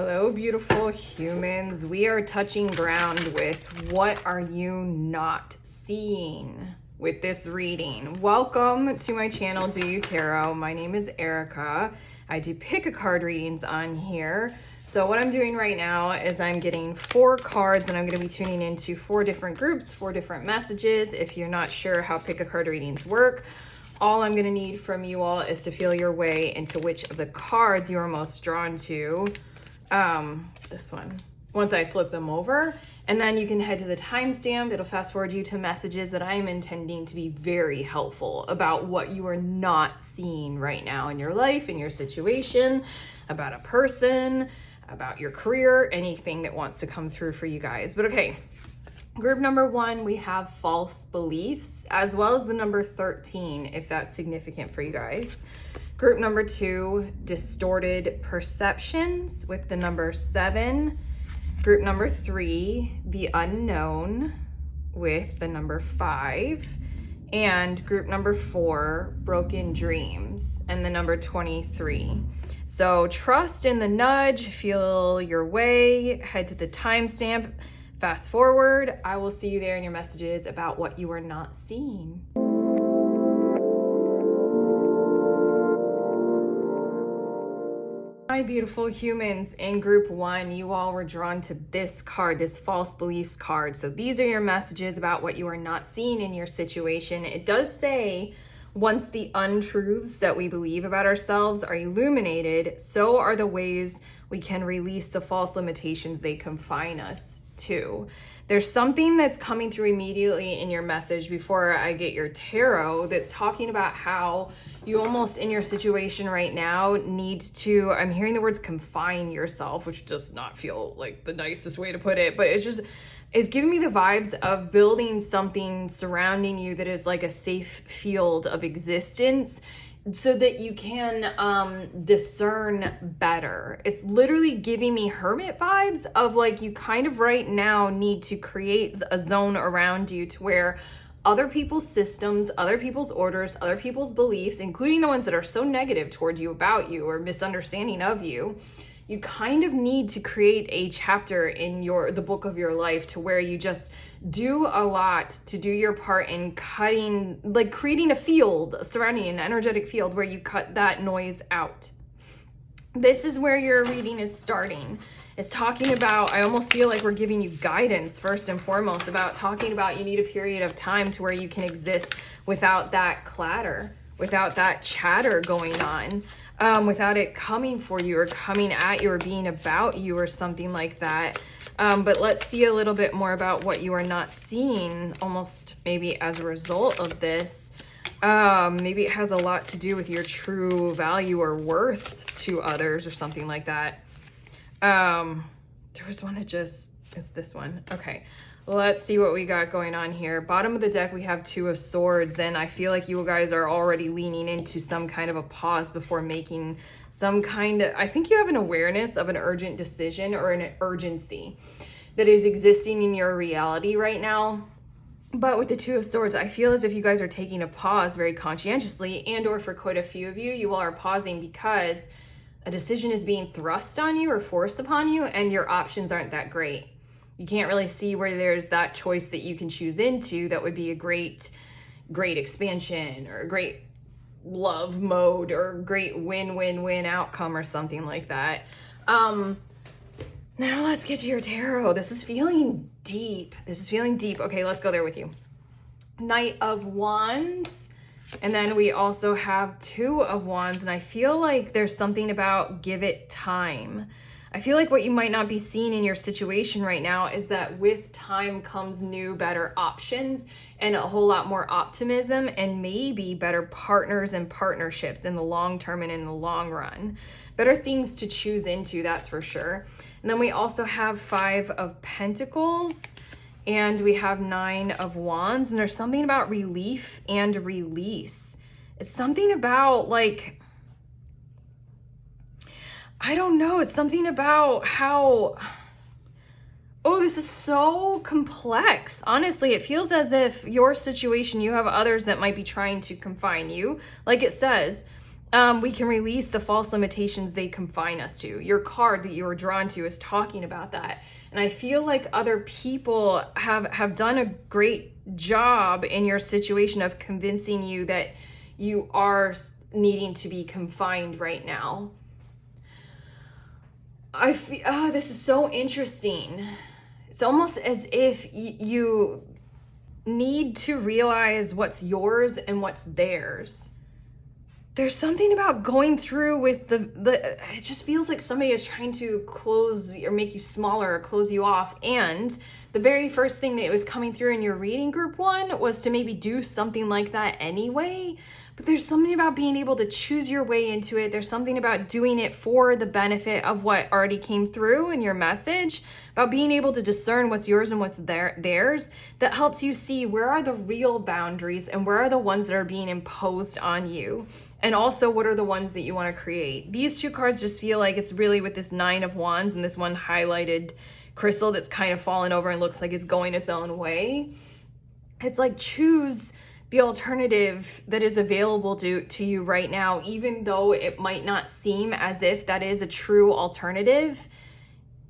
Hello, beautiful humans. We are touching ground with what are you not seeing with this reading. Welcome to my channel, Do You Tarot. My name is Erica. I do pick a card readings on here. So what I'm doing right now is I'm getting 4 cards and I'm going to be tuning into 4 different groups, 4 different messages. If you're not sure how pick a card readings work, all I'm going to need from you all is to feel your way into which of the cards you are most drawn to. This one, once I flip them over, and then you can head to the timestamp. It'll fast forward you to messages that I'm intending to be very helpful about what you are not seeing right now in your life, in your situation, about a person, about your career, anything that wants to come through for you guys. But okay, group number 1, we have false beliefs, as well as the number 13, if that's significant for you guys. Group number 2, distorted perceptions, with the number 7. Group number 3, the unknown, with the number 5. And group number 4, broken dreams, and the number 23. So trust in the nudge, feel your way, head to the timestamp, fast forward. I will see you there in your messages about what you are not seeing. Hi, beautiful humans. In group 1, you all were drawn to this card, this false beliefs card. So these are your messages about what you are not seeing in your situation. It does say, once the untruths that we believe about ourselves are illuminated, so are the ways we can release the false limitations they confine us to. There's something that's coming through immediately in your message before I get your tarot that's talking about how you almost in your situation right now need to, I'm hearing the words confine yourself, which does not feel like the nicest way to put it, but it's giving me the vibes of building something surrounding you that is like a safe field of existence, so that you can discern better. It's literally giving me hermit vibes of like you kind of right now need to create a zone around you to where other people's systems, other people's orders, other people's beliefs, including the ones that are so negative toward you, about you, or misunderstanding of you, you kind of need to create a chapter in the book of your life to where you just do a lot to do your part in cutting, like creating a field surrounding an energetic field where you cut that noise out. This is where your reading is starting. It's talking about, I almost feel like we're giving you guidance first and foremost about talking about you need a period of time to where you can exist without that clatter, without that chatter going on. Without it coming for you or coming at you or being about you or something like that. But let's see a little bit more about what you are not seeing, almost maybe as a result of this. Maybe it has a lot to do with your true value or worth to others or something like that. There was one that just, it's this one. Okay. Let's see what we got going on here. Bottom of the deck, we have 2 of Swords, and I feel like you guys are already leaning into some kind of a pause before making some kind of, I think you have an awareness of an urgent decision or an urgency that is existing in your reality right now. But with the 2 of Swords, I feel as if you guys are taking a pause very conscientiously, and or for quite a few of you, you all are pausing because a decision is being thrust on you or forced upon you, and your options aren't that great. You can't really see where there's that choice that you can choose into that would be a great expansion or a great love mode or great win-win-win outcome or something like that. Now let's get to your tarot. This is feeling deep. Okay, let's go there with you. Knight of Wands. And then we also have 2 of Wands. And I feel like there's something about give it time. I feel like what you might not be seeing in your situation right now is that with time comes new, better options and a whole lot more optimism and maybe better partners and partnerships in the long term and in the long run. Better things to choose into, that's for sure. And then we also have 5 of Pentacles and we have 9 of Wands, and there's something about relief and release. It's something about like, I don't know. It's something about how, oh, this is so complex. Honestly, it feels as if your situation, you have others that might be trying to confine you. Like it says, we can release the false limitations they confine us to. Your card that you were drawn to is talking about that. And I feel like other people have done a great job in your situation of convincing you that you are needing to be confined right now. I feel, this is so interesting. It's almost as if you need to realize what's yours and what's theirs. There's something about going through with it just feels like somebody is trying to close or make you smaller or close you off. And the very first thing that was coming through in your reading, group 1, was to maybe do something like that anyway. But there's something about being able to choose your way into it. There's something about doing it for the benefit of what already came through in your message, about being able to discern what's yours and what's theirs, that helps you see where are the real boundaries and where are the ones that are being imposed on you. And also, what are the ones that you want to create? These 2 cards just feel like it's really with this 9 of Wands and this one highlighted crystal that's kind of fallen over and looks like it's going its own way. It's like, choose the alternative that is available to you right now, even though it might not seem as if that is a true alternative.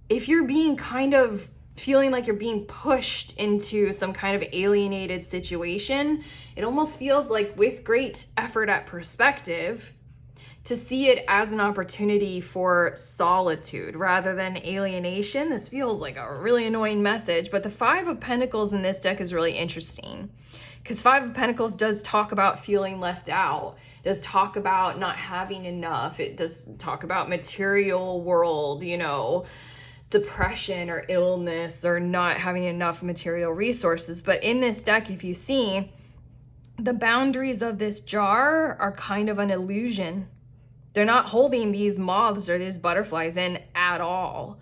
If you're being kind of feeling like you're being pushed into some kind of alienated situation, it almost feels like, with great effort at perspective, to see it as an opportunity for solitude rather than alienation. This feels like a really annoying message, but the 5 of Pentacles in this deck is really interesting, because 5 of Pentacles does talk about feeling left out, does talk about not having enough, it does talk about material world, depression or illness or not having enough material resources. But in this deck, if you see, the boundaries of this jar are kind of an illusion. They're not holding these moths or these butterflies in at all.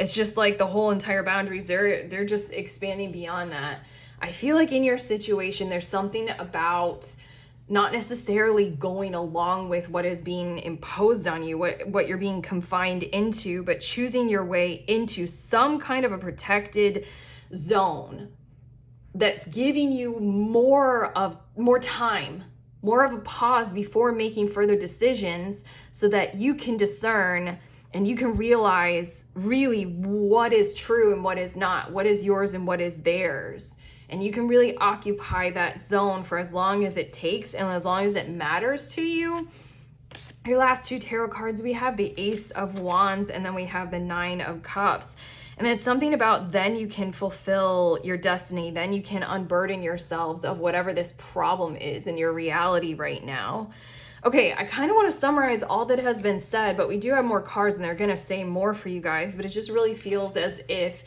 It's just like the whole entire boundaries, they're just expanding beyond that. I feel like in your situation, there's something about not necessarily going along with what is being imposed on you, what you're being confined into, but choosing your way into some kind of a protected zone that's giving you more time, more of a pause before making further decisions, so that you can discern and you can realize really what is true and what is not, what is yours and what is theirs. And you can really occupy that zone for as long as it takes and as long as it matters to you. Your last 2 tarot cards, we have the Ace of Wands and then we have the 9 of Cups. And it's something about, then you can fulfill your destiny. Then you can unburden yourselves of whatever this problem is in your reality right now. Okay, I kind of want to summarize all that has been said, but we do have more cards and they're going to say more for you guys. But it just really feels as if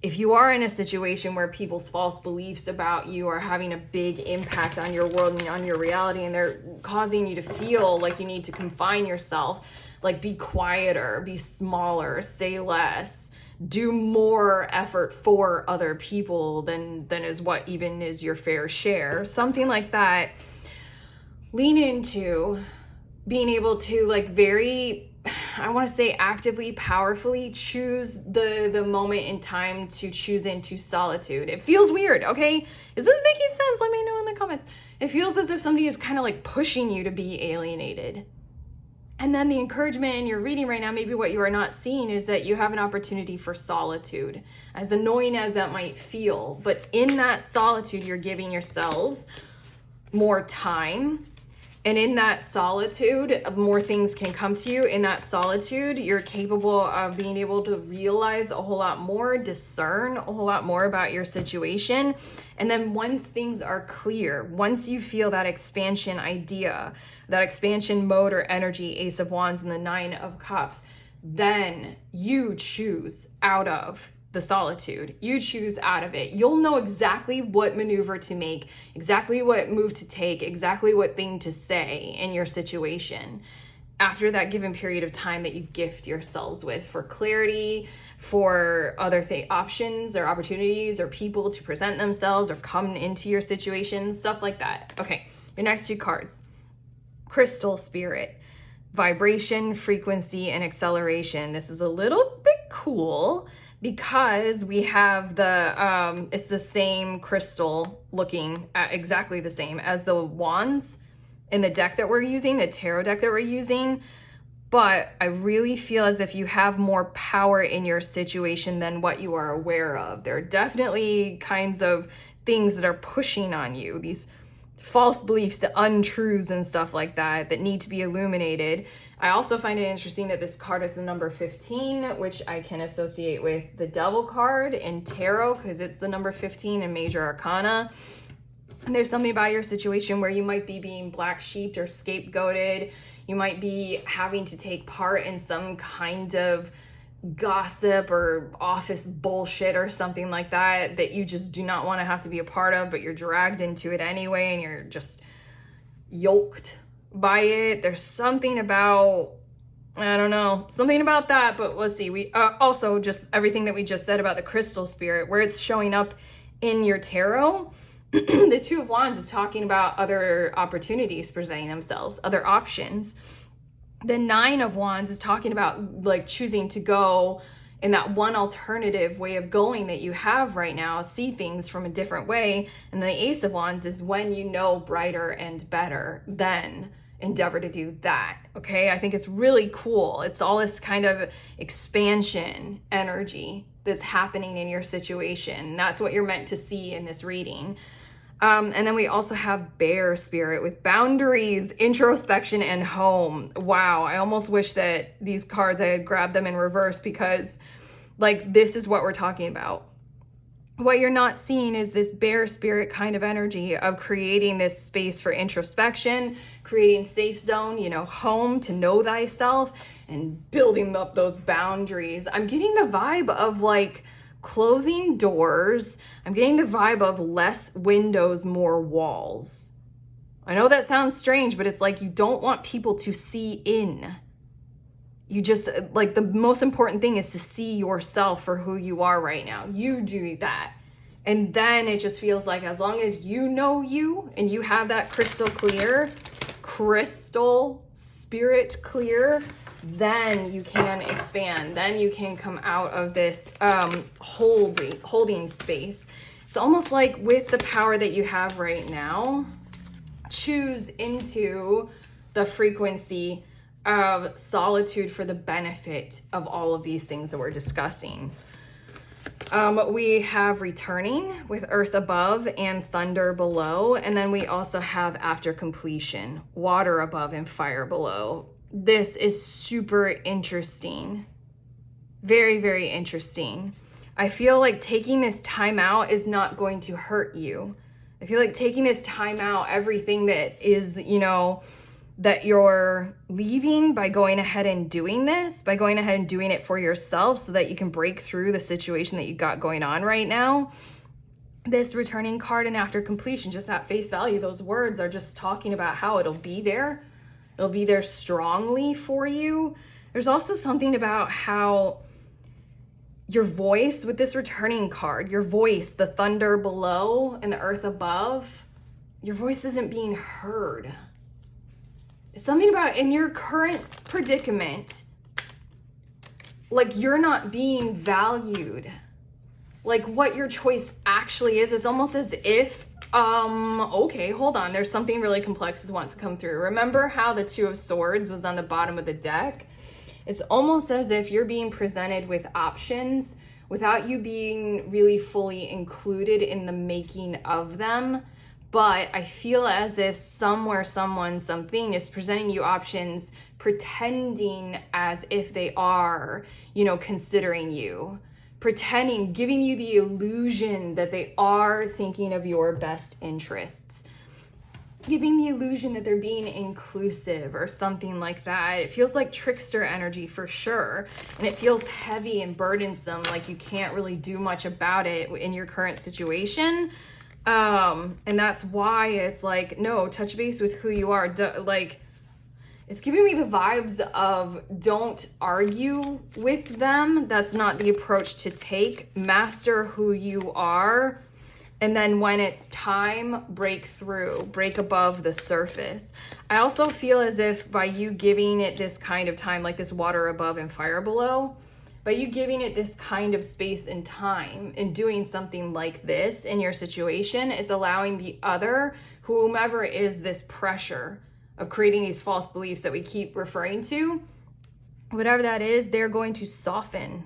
you are in a situation where people's false beliefs about you are having a big impact on your world and on your reality, and they're causing you to feel like you need to confine yourself, like be quieter, be smaller, say less, do more effort for other people than is what even is your fair share, something like that, lean into being able to, like, very, I want to say actively, powerfully choose the moment in time to choose into solitude. It feels weird, okay? Is this making sense? Let me know in the comments. It feels as if somebody is kind of like pushing you to be alienated. And then the encouragement in your reading right now, maybe what you are not seeing, is that you have an opportunity for solitude, as annoying as that might feel. But in that solitude, you're giving yourselves more time. And in that solitude, more things can come to you. In that solitude, you're capable of being able to realize a whole lot more, discern a whole lot more about your situation. And then once things are clear, once you feel that expansion idea, that expansion mode or energy, Ace of Wands and the 9 of Cups, then you choose out of the solitude. You choose out of it. You'll know exactly what maneuver to make, exactly what move to take, exactly what thing to say in your situation after that given period of time that you gift yourselves with for clarity, for other options or opportunities or people to present themselves or come into your situation, stuff like that. Okay, your next 2 cards. Crystal Spirit. Vibration, frequency, and acceleration. This is a little bit cool because we have the, it's the same crystal looking at exactly the same as the wands in the deck that we're using, the tarot deck that we're using. But I really feel as if you have more power in your situation than what you are aware of. There are definitely kinds of things that are pushing on you, these false beliefs, the untruths and stuff like that that need to be illuminated. I also find it interesting that this card is the number 15, which I can associate with the Devil card in tarot because it's the number 15 in Major Arcana. And there's something about your situation where you might be being black sheeped or scapegoated. You might be having to take part in some kind of gossip or office bullshit or something like that that you just do not want to have to be a part of, but you're dragged into it anyway and you're just yoked by it. There's something about, I don't know, something about that, but let's see. We also just everything that we just said about the crystal spirit, where it's showing up in your tarot. The Two of Wands is talking about other opportunities presenting themselves, other options. The Nine of Wands is talking about like choosing to go in that one alternative way of going that you have right now, see things from a different way. And the Ace of Wands is when you know brighter and better, then endeavor to do that. Okay, I think it's really cool. It's all this kind of expansion energy that's happening in your situation. That's what you're meant to see in this reading. And then we also have Bear spirit with boundaries, introspection, and home. Wow, I almost wish that these cards, I had grabbed them in reverse because like this is what we're talking about. What you're not seeing is this bear spirit kind of energy of creating this space for introspection, creating safe zone, you know, home to know thyself, and building up those boundaries. I'm getting the vibe of like closing doors. I'm getting the vibe of less windows, more walls. I know that sounds strange, but it's like you don't want people to see in. You just, like, the most important thing is to see yourself for who you are right now. You do that. And then it just feels like as long as you know you and you have that crystal spirit clear, then you can expand. Then you can come out of this holding space. It's almost like with the power that you have right now, choose into the frequency of solitude for the benefit of all of these things that we're discussing. We have returning with earth above and thunder below. And then we also have after completion, water above and fire below. This is super interesting. Very, very interesting. I feel like taking this time out is not going to hurt you. I feel like taking this time out, everything that is, you know, that you're leaving by going ahead and doing this, by going ahead and doing it for yourself so that you can break through the situation that you got going on right now. This returning card and after completion, just at face value, those words are just talking about how it'll be there. It'll be there strongly for you. There's also something about how your voice with this returning card, your voice, the thunder below and the earth above, your voice isn't being heard. It's something about in your current predicament, like you're not being valued. Like what your choice actually is almost as if, okay, hold on. There's something really complex that wants to come through. Remember how the Two of Swords was on the bottom of the deck? It's almost as if you're being presented with options without you being really fully included in the making of them. But I feel as if somewhere, someone, something is presenting you options, pretending as if they are, you know, considering you. Pretending, giving you the illusion that they are thinking of your best interests. Giving the illusion that they're being inclusive or something like that. It feels like trickster energy for sure. And it feels heavy and burdensome, like you can't really do much about it in your current situation. And that's why it's like, no, touch base with who you are. Like, it's giving me the vibes of don't argue with them. That's not the approach to take. Master who you are. And then when it's time, break through, break above the surface. I also feel as if by you giving it this kind of time, like this water above and fire below, by you giving it this kind of space and time and doing something like this in your situation, it's allowing the other, whomever is this pressure of creating these false beliefs that we keep referring to, whatever that is, they're going to soften.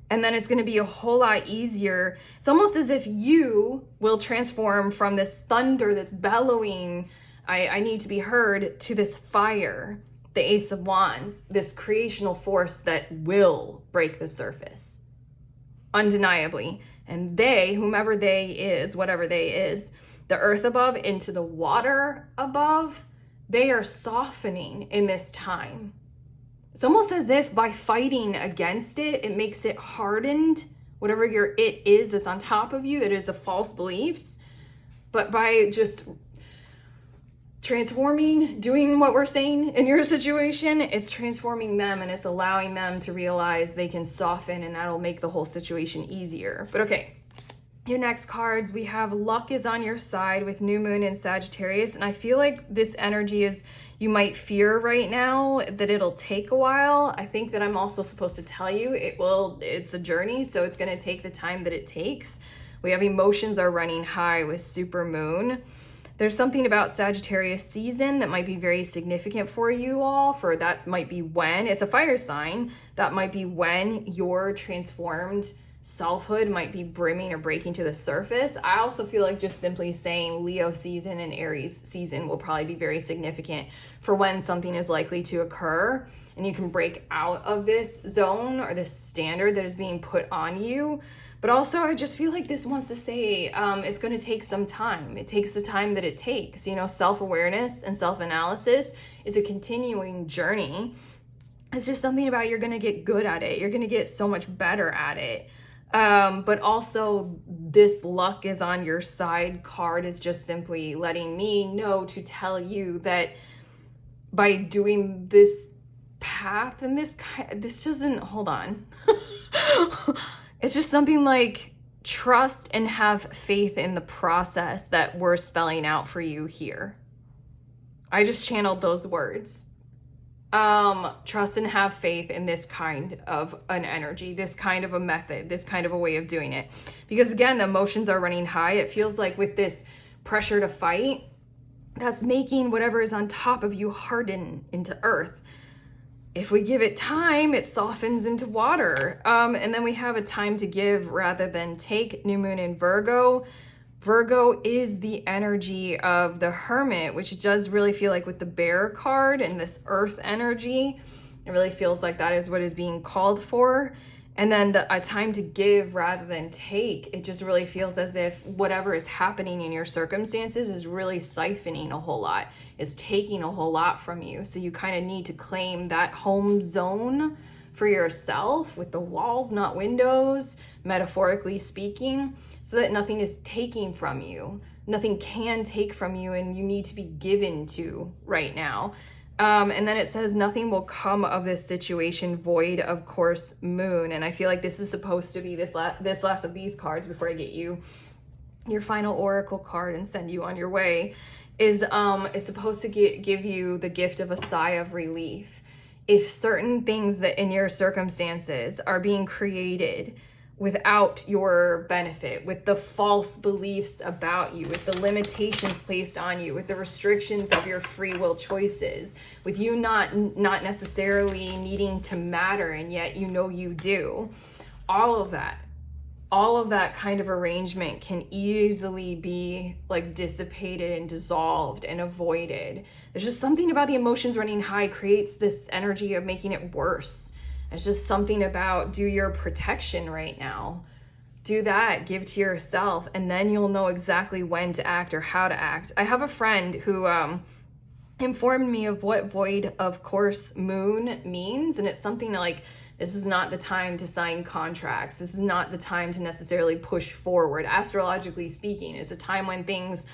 And then it's going to be a whole lot easier. It's almost as if you will transform from this thunder that's bellowing, I need to be heard, to this fire, the Ace of Wands, this creational force that will break the surface, undeniably. And they, whomever they is, whatever they is, the earth above into the water above, they are softening in this time. It's almost as if by fighting against it, it makes it hardened, whatever your it is that's on top of you, that is the false beliefs. But by just transforming, doing what we're saying in your situation, it's transforming them and it's allowing them to realize they can soften, and that'll make the whole situation easier. But okay, your next cards, we have luck is on your side with new moon in Sagittarius. And I feel like this energy is, you might fear right now that it'll take a while. I think that I'm also supposed to tell you it's a journey, so it's going to take the time that it takes. We have emotions are running high with super moon. There's something about Sagittarius season that might be very significant for you all, for that might be when, it's a fire sign, that might be when your transformed selfhood might be brimming or breaking to the surface. I also feel like just simply saying Leo season and Aries season will probably be very significant for when something is likely to occur, and you can break out of this zone or this standard that is being put on you. But also, I just feel like this wants to say it's going to take some time. It takes the time that it takes. You know, self-awareness and self-analysis is a continuing journey. It's just something about you're going to get good at it. You're going to get so much better at it. But also, this luck is on your side card is just simply letting me know to tell you that by doing this path and this doesn't, hold on. It's just something like trust and have faith in the process that we're spelling out for you here. I just channeled those words. Trust and have faith in this kind of an energy, this kind of a method, this kind of a way of doing it. Because again, the emotions are running high. It feels like with this pressure to fight, that's making whatever is on top of you harden into earth. If we give it time, it softens into water. And then we have a time to give rather than take. New moon in Virgo. Virgo is the energy of the Hermit, which does really feel like with the Bear card and this earth energy, it really feels like that is what is being called for. And then a time to give rather than take. It just really feels as if whatever is happening in your circumstances is really siphoning a whole lot, is taking a whole lot from you. So you kind of need to claim that home zone for yourself with the walls, not windows, metaphorically speaking, so that nothing is taking from you. Nothing can take from you, and you need to be given to right now. And then it says nothing will come of this situation void of course moon. And I feel like this is supposed to be this last of these cards before I get you your final oracle card and send you on your way is supposed to give you the gift of a sigh of relief. If certain things that in your circumstances are being created without your benefit, with the false beliefs about you, with the limitations placed on you, with the restrictions of your free will choices, with you not necessarily needing to matter and yet you know you do, all of that kind of arrangement can easily be like dissipated and dissolved and avoided. There's just something about the emotions running high creates this energy of making it worse. It's just something about do your protection right now. Do that, give to yourself, and then you'll know exactly when to act or how to act. I have a friend who informed me of what void of course moon means, and it's something like, this is not the time to sign contracts. This is not the time to necessarily push forward. Astrologically speaking, it's a time when things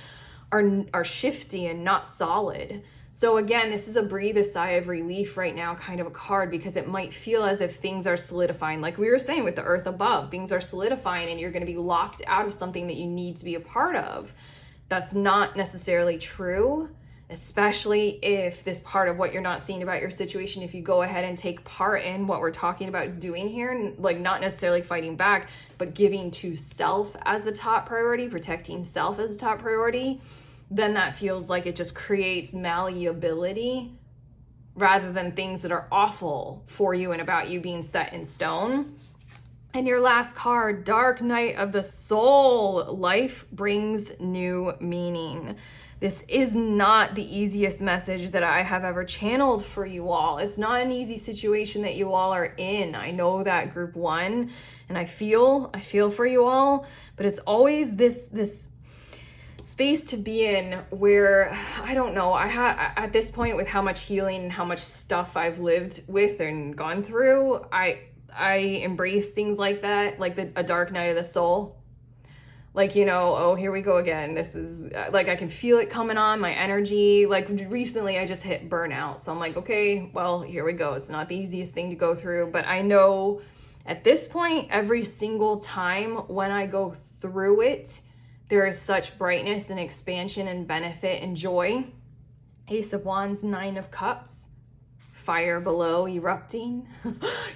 are shifty and not solid. So again, this is a breathe a sigh of relief right now kind of a card, because it might feel as if things are solidifying. Like we were saying with the earth above, things are solidifying and you're going to be locked out of something that you need to be a part of. That's not necessarily true, especially if this part of what you're not seeing about your situation, if you go ahead and take part in what we're talking about doing here, like not necessarily fighting back, but giving to self as the top priority, protecting self as the top priority, then that feels like it just creates malleability rather than things that are awful for you and about you being set in stone. And your last card, Dark Night of the Soul. Life brings new meaning. This is not the easiest message that I have ever channeled for you all. It's not an easy situation that you all are in. I know that, group one, and I feel for you all, but it's always this space to be in where, I don't know, at this point, with how much healing and how much stuff I've lived with and gone through, I embrace things like that, like a dark night of the soul. Like, you know, oh, here we go again. This is like, I can feel it coming on, my energy. Like recently I just hit burnout. So I'm like, okay, well, here we go. It's not the easiest thing to go through, but I know at this point, every single time when I go through it, there is such brightness and expansion and benefit and joy. Ace of Wands, Nine of Cups, fire below erupting.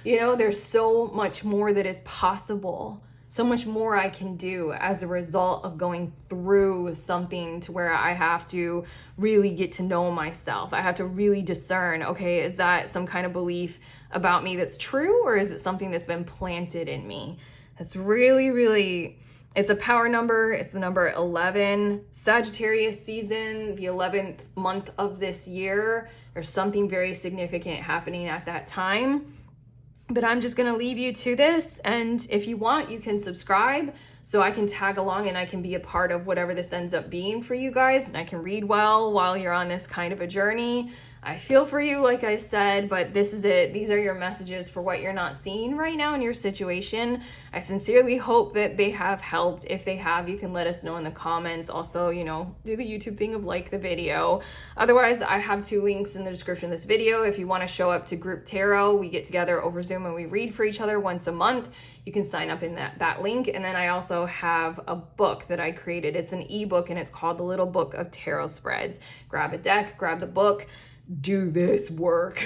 You know, there's so much more that is possible. So much more I can do as a result of going through something to where I have to really get to know myself. I have to really discern, okay, is that some kind of belief about me that's true, or is it something that's been planted in me? That's really, it's a power number. It's the number 11, Sagittarius season, the 11th month of this year. There's something very significant happening at that time. But I'm just going to leave you to this. And if you want, you can subscribe so I can tag along and I can be a part of whatever this ends up being for you guys. And I can read well while you're on this kind of a journey. I feel for you, like I said, but this is it. These are your messages for what you're not seeing right now in your situation. I sincerely hope that they have helped. If they have, you can let us know in the comments. Also, you know, do the YouTube thing of like the video. Otherwise, I have 2 links in the description of this video. If you want to show up to Group Tarot, we get together over Zoom and we read for each other once a month. You can sign up in that link. And then I also have a book that I created. It's an ebook and it's called The Little Book of Tarot Spreads. Grab a deck, grab the book. Do this work.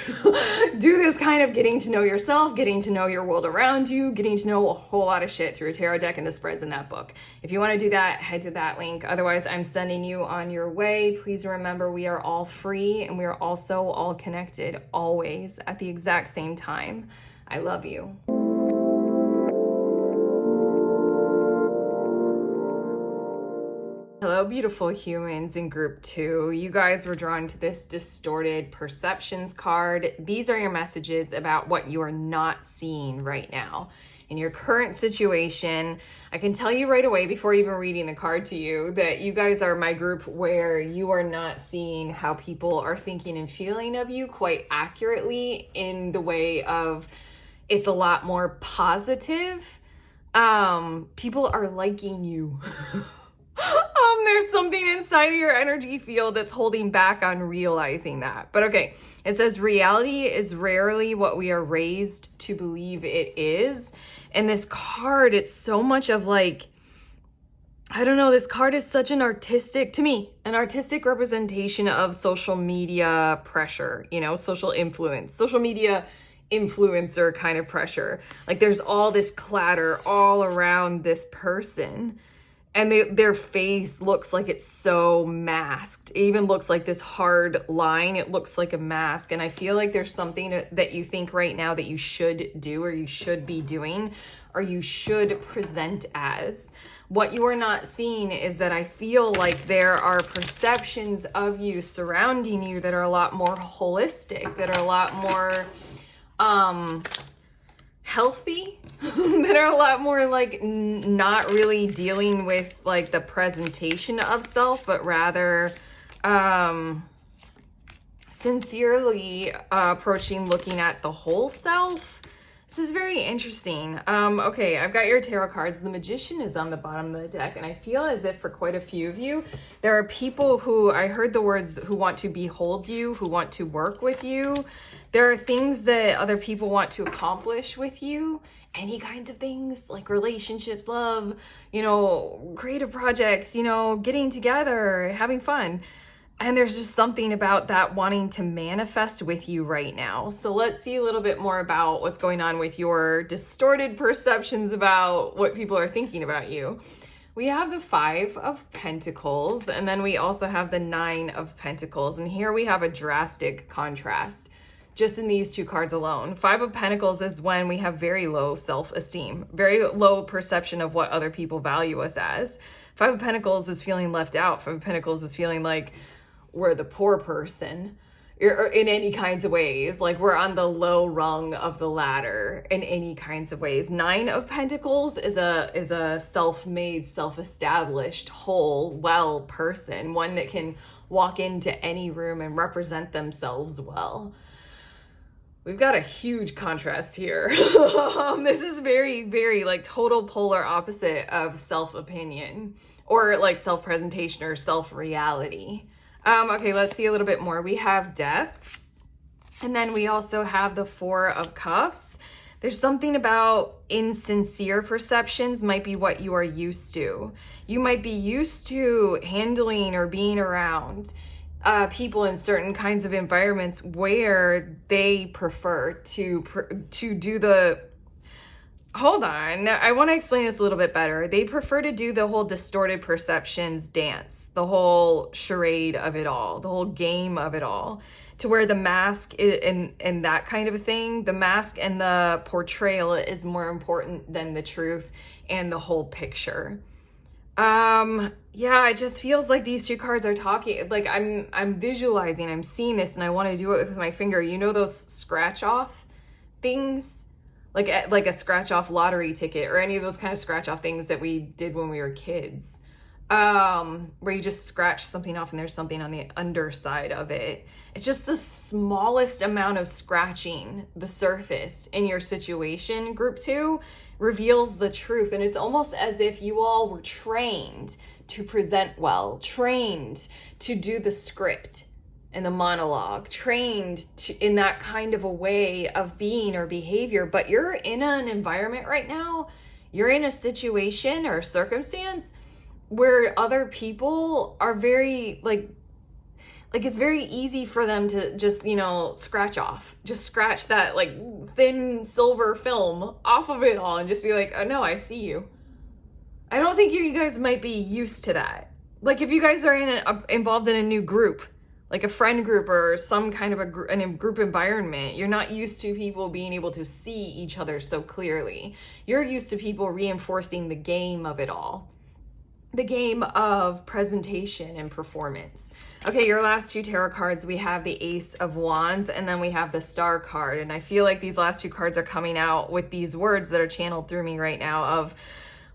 Do this kind of getting to know yourself, getting to know your world around you, getting to know a whole lot of shit through a tarot deck and the spreads in that book. If you want to do that, head to that link. Otherwise, I'm sending you on your way. Please remember, we are all free and we are also all connected always at the exact same time. I love you. Hello, beautiful humans in group 2. You guys were drawn to this distorted perceptions card. These are your messages about what you are not seeing right now. In your current situation, I can tell you right away before even reading the card to you that you guys are my group where you are not seeing how people are thinking and feeling of you quite accurately, in the way of it's a lot more positive. People are liking you. There's something inside of your energy field that's holding back on realizing that. But okay, it says reality is rarely what we are raised to believe it is. And this card, it's so much of like, I don't know, this card is such an artistic, to me, an artistic representation of social media pressure, you know, social influence, social media influencer kind of pressure. Like there's all this clatter all around this person. And their face looks like it's so masked. It even looks like this hard line. It looks like a mask. And I feel like there's something that you think right now that you should do, or you should be doing, or you should present as. What you are not seeing is that I feel like there are perceptions of you surrounding you that are a lot more holistic, that are a lot more healthy, that are a lot more like not really dealing with like the presentation of self, but rather sincerely approaching looking at the whole self. This is very interesting. Okay, I've got your tarot cards. The Magician is on the bottom of the deck, and I feel as if for quite a few of you, there are people who, I heard the words, who want to behold you, who want to work with you. There are things that other people want to accomplish with you. Any kinds of things like relationships, love, you know, creative projects, you know, getting together, having fun. And there's just something about that wanting to manifest with you right now. So let's see a little bit more about what's going on with your distorted perceptions about what people are thinking about you. We have the 5 of Pentacles, and then we also have the 9 of Pentacles. And here we have a drastic contrast just in these 2 cards alone. 5 of Pentacles is when we have very low self-esteem, very low perception of what other people value us as. 5 of Pentacles is feeling left out. 5 of Pentacles is feeling like we're the poor person, or in any kinds of ways, like we're on the low rung of the ladder in any kinds of ways. 9 of Pentacles is a self-made, self-established, whole, well person, one that can walk into any room and represent themselves well. We've got a huge contrast here. This is very, very like total polar opposite of self-opinion or like self-presentation or self-reality. Okay, let's see a little bit more. We have Death, and then we also have the 4 of Cups. There's something about insincere perceptions might be what you are used to. You might be used to handling or being around people in certain kinds of environments where they prefer to do the... Hold on, I want to explain this a little bit better. They prefer to do the whole distorted perceptions dance, the whole charade of it all, the whole game of it all, to where the mask and that kind of thing, the mask and the portrayal is more important than the truth and the whole picture. Yeah, it just feels like these 2 cards are talking, like I'm visualizing, I'm seeing this, and I want to do it with my finger. You know those scratch off things? Like a scratch off lottery ticket or any of those kind of scratch off things that we did when we were kids, where you just scratch something off and there's something on the underside of it. It's just the smallest amount of scratching the surface in your situation, group 2, reveals the truth. And it's almost as if you all were trained to present well, trained to do the script and the monologue, trained in that kind of a way of being or behavior. But you're in an environment right now, you're in a situation or circumstance where other people are very like it's very easy for them to just, scratch that like thin silver film off of it all and just be like, oh no, I see you. I don't think you guys might be used to that. Like if you guys are involved in a new group, like a friend group or some kind of a group environment, you're not used to people being able to see each other so clearly. You're used to people reinforcing the game of it all. The game of presentation and performance. Okay, your last 2 tarot cards, we have the Ace of Wands and then we have the Star card. And I feel like these last 2 cards are coming out with these words that are channeled through me right now of,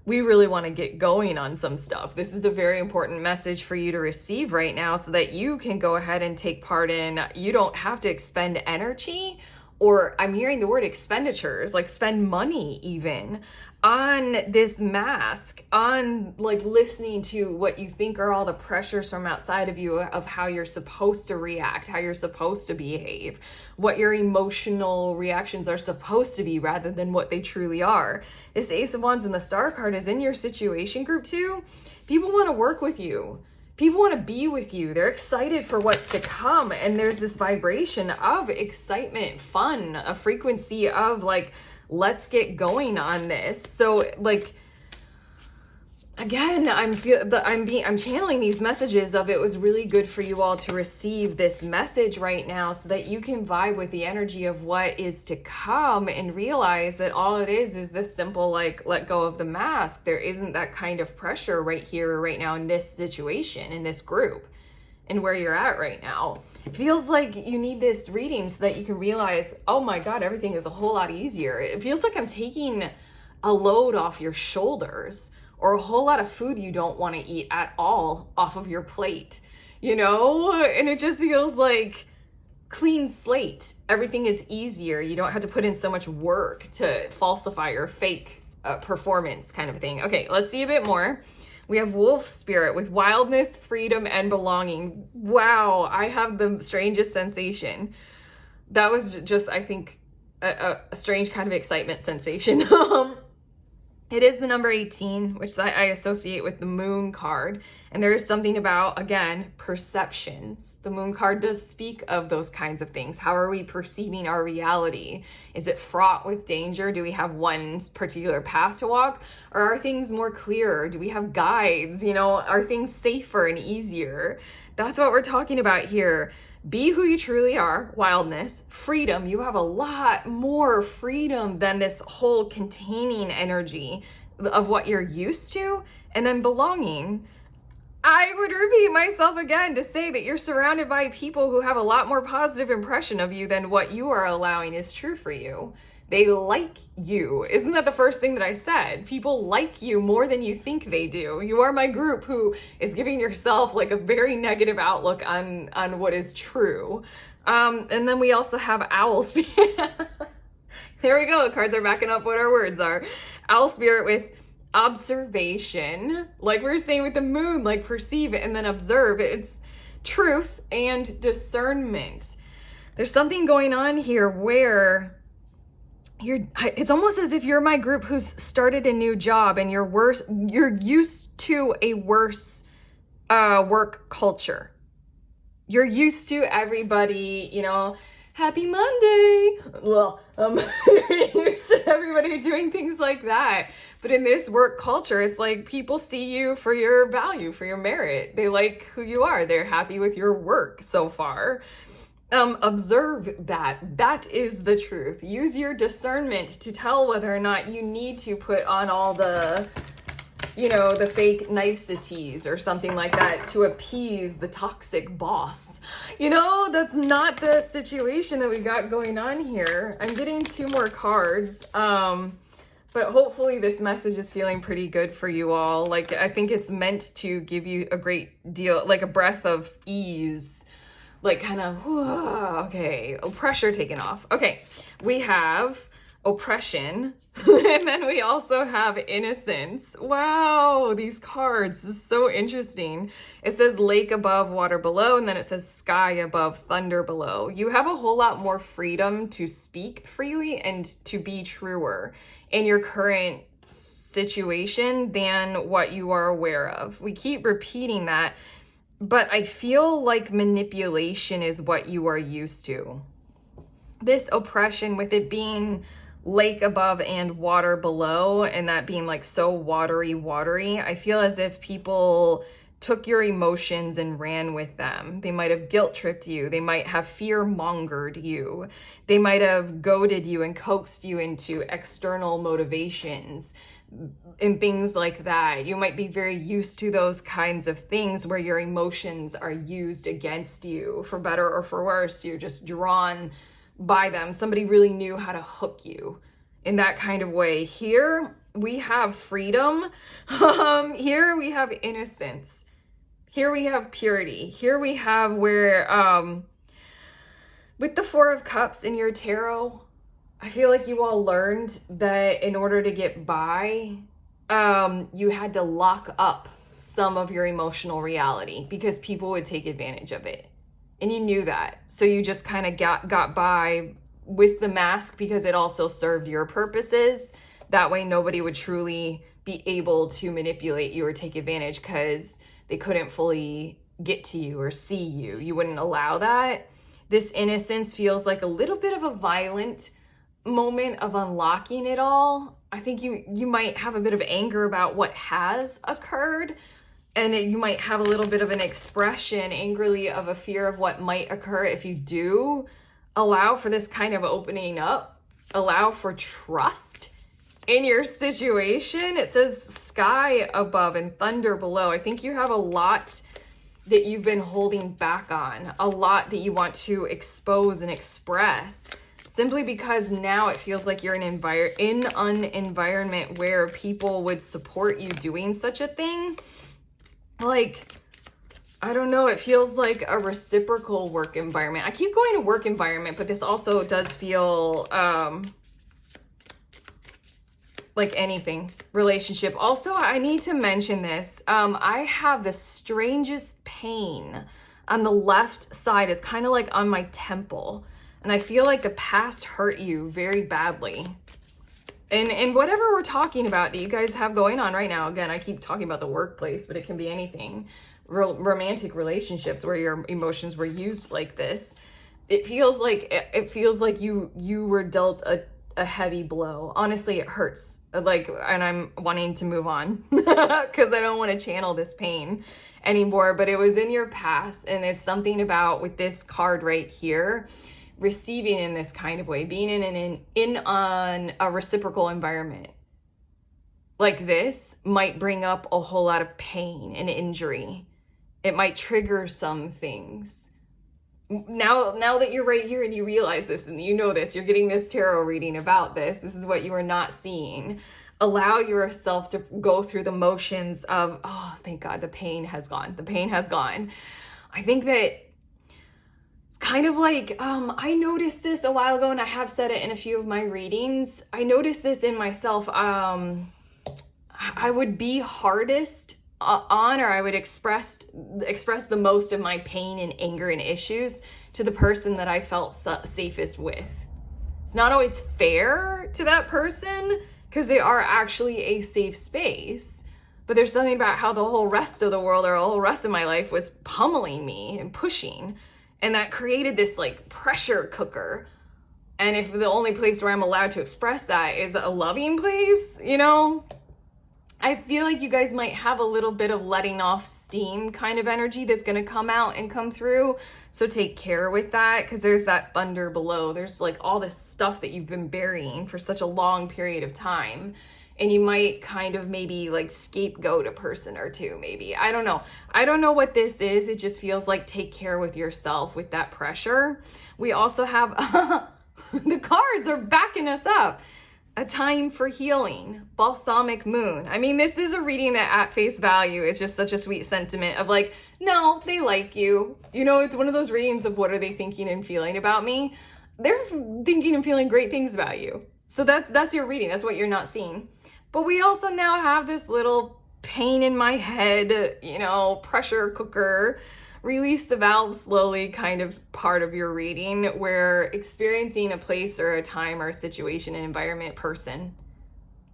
we really want to get going on some stuff. This is a very important message for you to receive right now so that you can go ahead and take part in. You don't have to expend energy, or I'm hearing the word expenditures, like spend money even on this mask, on like listening to what you think are all the pressures from outside of you of how you're supposed to react, how you're supposed to behave, what your emotional reactions are supposed to be rather than what they truly are. This Ace of Wands and the Star card is in your situation, group 2. People want to work with you. People want to be with you. They're excited for what's to come. And there's this vibration of excitement, fun, a frequency of like, let's get going on this. So like, again, I'm channeling these messages of it was really good for you all to receive this message right now so that you can vibe with the energy of what is to come and realize that all it is this simple, like, let go of the mask. There isn't that kind of pressure right here, right now in this situation, in this group, and where you're at right now. It feels like you need this reading so that you can realize, oh my God, everything is a whole lot easier. It feels like I'm taking a load off your shoulders, or a whole lot of food you don't want to eat at all off of your plate, And it just feels like clean slate. Everything is easier. You don't have to put in so much work to falsify or fake performance kind of thing. Okay, let's see a bit more. We have Wolf Spirit with wildness, freedom, and belonging. Wow, I have the strangest sensation. That was just, I think, a strange kind of excitement sensation. It is the number 18, which I associate with the moon card. And there is something about, again, perceptions. The moon card does speak of those kinds of things. How are we perceiving our reality? Is it fraught with danger? Do we have one particular path to walk? Or are things more clear? Do we have guides? You know, are things safer and easier? That's what we're talking about here. Be who you truly are, wildness, freedom. You have a lot more freedom than this whole containing energy of what you're used to. And then belonging. I would repeat myself again to say that you're surrounded by people who have a lot more positive impression of you than what you are allowing is true for you. They like you. Isn't that the first thing that I said? People like you more than you think they do. You are my group who is giving yourself like a very negative outlook on what is true. And then we also have owl spirit. There we go. The cards are backing up what our words are. Owl spirit with observation, like we were saying with the moon, like perceive it and then observe. It's truth and discernment. There's something going on here where it's almost as if you're my group who's started a new job and you're used to a worse work culture. You're used to everybody, you know, happy Monday. Well, you're used to everybody doing things like that. But in this work culture, it's like people see you for your value, for your merit. They like who you are. They're happy with your work so far. Observe that. That is the truth. Use your discernment to tell whether or not you need to put on all the, you know, the fake niceties or something like that to appease the toxic boss. You know, that's not the situation that we got going on here. I'm getting 2 more cards. But hopefully this message is feeling pretty good for you all. Like, I think it's meant to give you a great deal, like a breath of ease. Like kind of, okay, pressure taken off. Okay, we have oppression, and then we also have innocence. Wow, these cards, this is so interesting. It says lake above, water below, and then it says sky above, thunder below. You have a whole lot more freedom to speak freely and to be truer in your current situation than what you are aware of. We keep repeating that. But I feel like manipulation is what you are used to. This oppression, with it being lake above and water below, and that being like so watery, I feel as if people took your emotions and ran with them. They might have guilt tripped you. They might have fear mongered you. They might have goaded you and coaxed you into external motivations and things like that. You might be very used to those kinds of things where your emotions are used against you for better or for worse. You're just drawn by them. Somebody really knew how to hook you in that kind of way. Here we have freedom. Here we have innocence. Here we have purity. Here we have where with the 4 of Cups in your tarot, I feel like you all learned that in order to get by, you had to lock up some of your emotional reality because people would take advantage of it. And you knew that. So you just kind of got by with the mask because it also served your purposes. That way nobody would truly be able to manipulate you or take advantage because they couldn't fully get to you or see you. You wouldn't allow that. This innocence feels like a little bit of a violent moment of unlocking it all. I think you might have a bit of anger about what has occurred, and you might have a little bit of an expression angrily of a fear of what might occur if you do allow for this kind of opening up, allow for trust in your situation. It says sky above and thunder below. I think you have a lot that you've been holding back on, a lot that you want to expose and express, simply because now it feels like you're in an environment where people would support you doing such a thing. Like, I don't know, it feels like a reciprocal work environment. I keep going to work environment, but this also does feel like anything, relationship. Also, I need to mention this. I have the strangest pain on the left side. It's kind of like on my temple. And I feel like the past hurt you very badly. And whatever we're talking about that you guys have going on right now, again, I keep talking about the workplace, but it can be anything. Romantic relationships where your emotions were used like this. It feels like you were dealt a heavy blow. Honestly, it hurts. Like, and I'm wanting to move on because I don't want to channel this pain anymore, but it was in your past. And there's something about with this card right here, receiving in this kind of way, being in on a reciprocal environment like this might bring up a whole lot of pain and injury. It might trigger some things. Now that you're right here and you realize this and you know this, you're getting this tarot reading about this. This is what you are not seeing. Allow yourself to go through the motions of, oh, thank God, the pain has gone. The pain has gone. I think that it's kind of like, I noticed this a while ago, and I have said it in a few of my readings. I noticed this in myself. I would be hardest on, or I would express the most of my pain and anger and issues to the person that I felt safest with. It's not always fair to that person because they are actually a safe space. But there's something about how the whole rest of the world or the whole rest of my life was pummeling me and pushing. And that created this like pressure cooker. And if the only place where I'm allowed to express that is a loving place, you know, I feel like you guys might have a little bit of letting off steam kind of energy that's going to come out and come through. So take care with that, because there's that thunder below. There's like all this stuff that you've been burying for such a long period of time. And you might kind of maybe like scapegoat a person or two, maybe. I don't know. I don't know what this is. It just feels like take care with yourself with that pressure. We also have, the cards are backing us up. A time for healing, balsamic moon. I mean, this is a reading that at face value is just such a sweet sentiment of like, no, they like you. You know, it's one of those readings of what are they thinking and feeling about me? They're thinking and feeling great things about you. So that's your reading. That's what you're not seeing. But we also now have this little pain in my head, you know, pressure cooker, release the valve slowly kind of part of your reading, where experiencing a place or a time or a situation, an environment, person,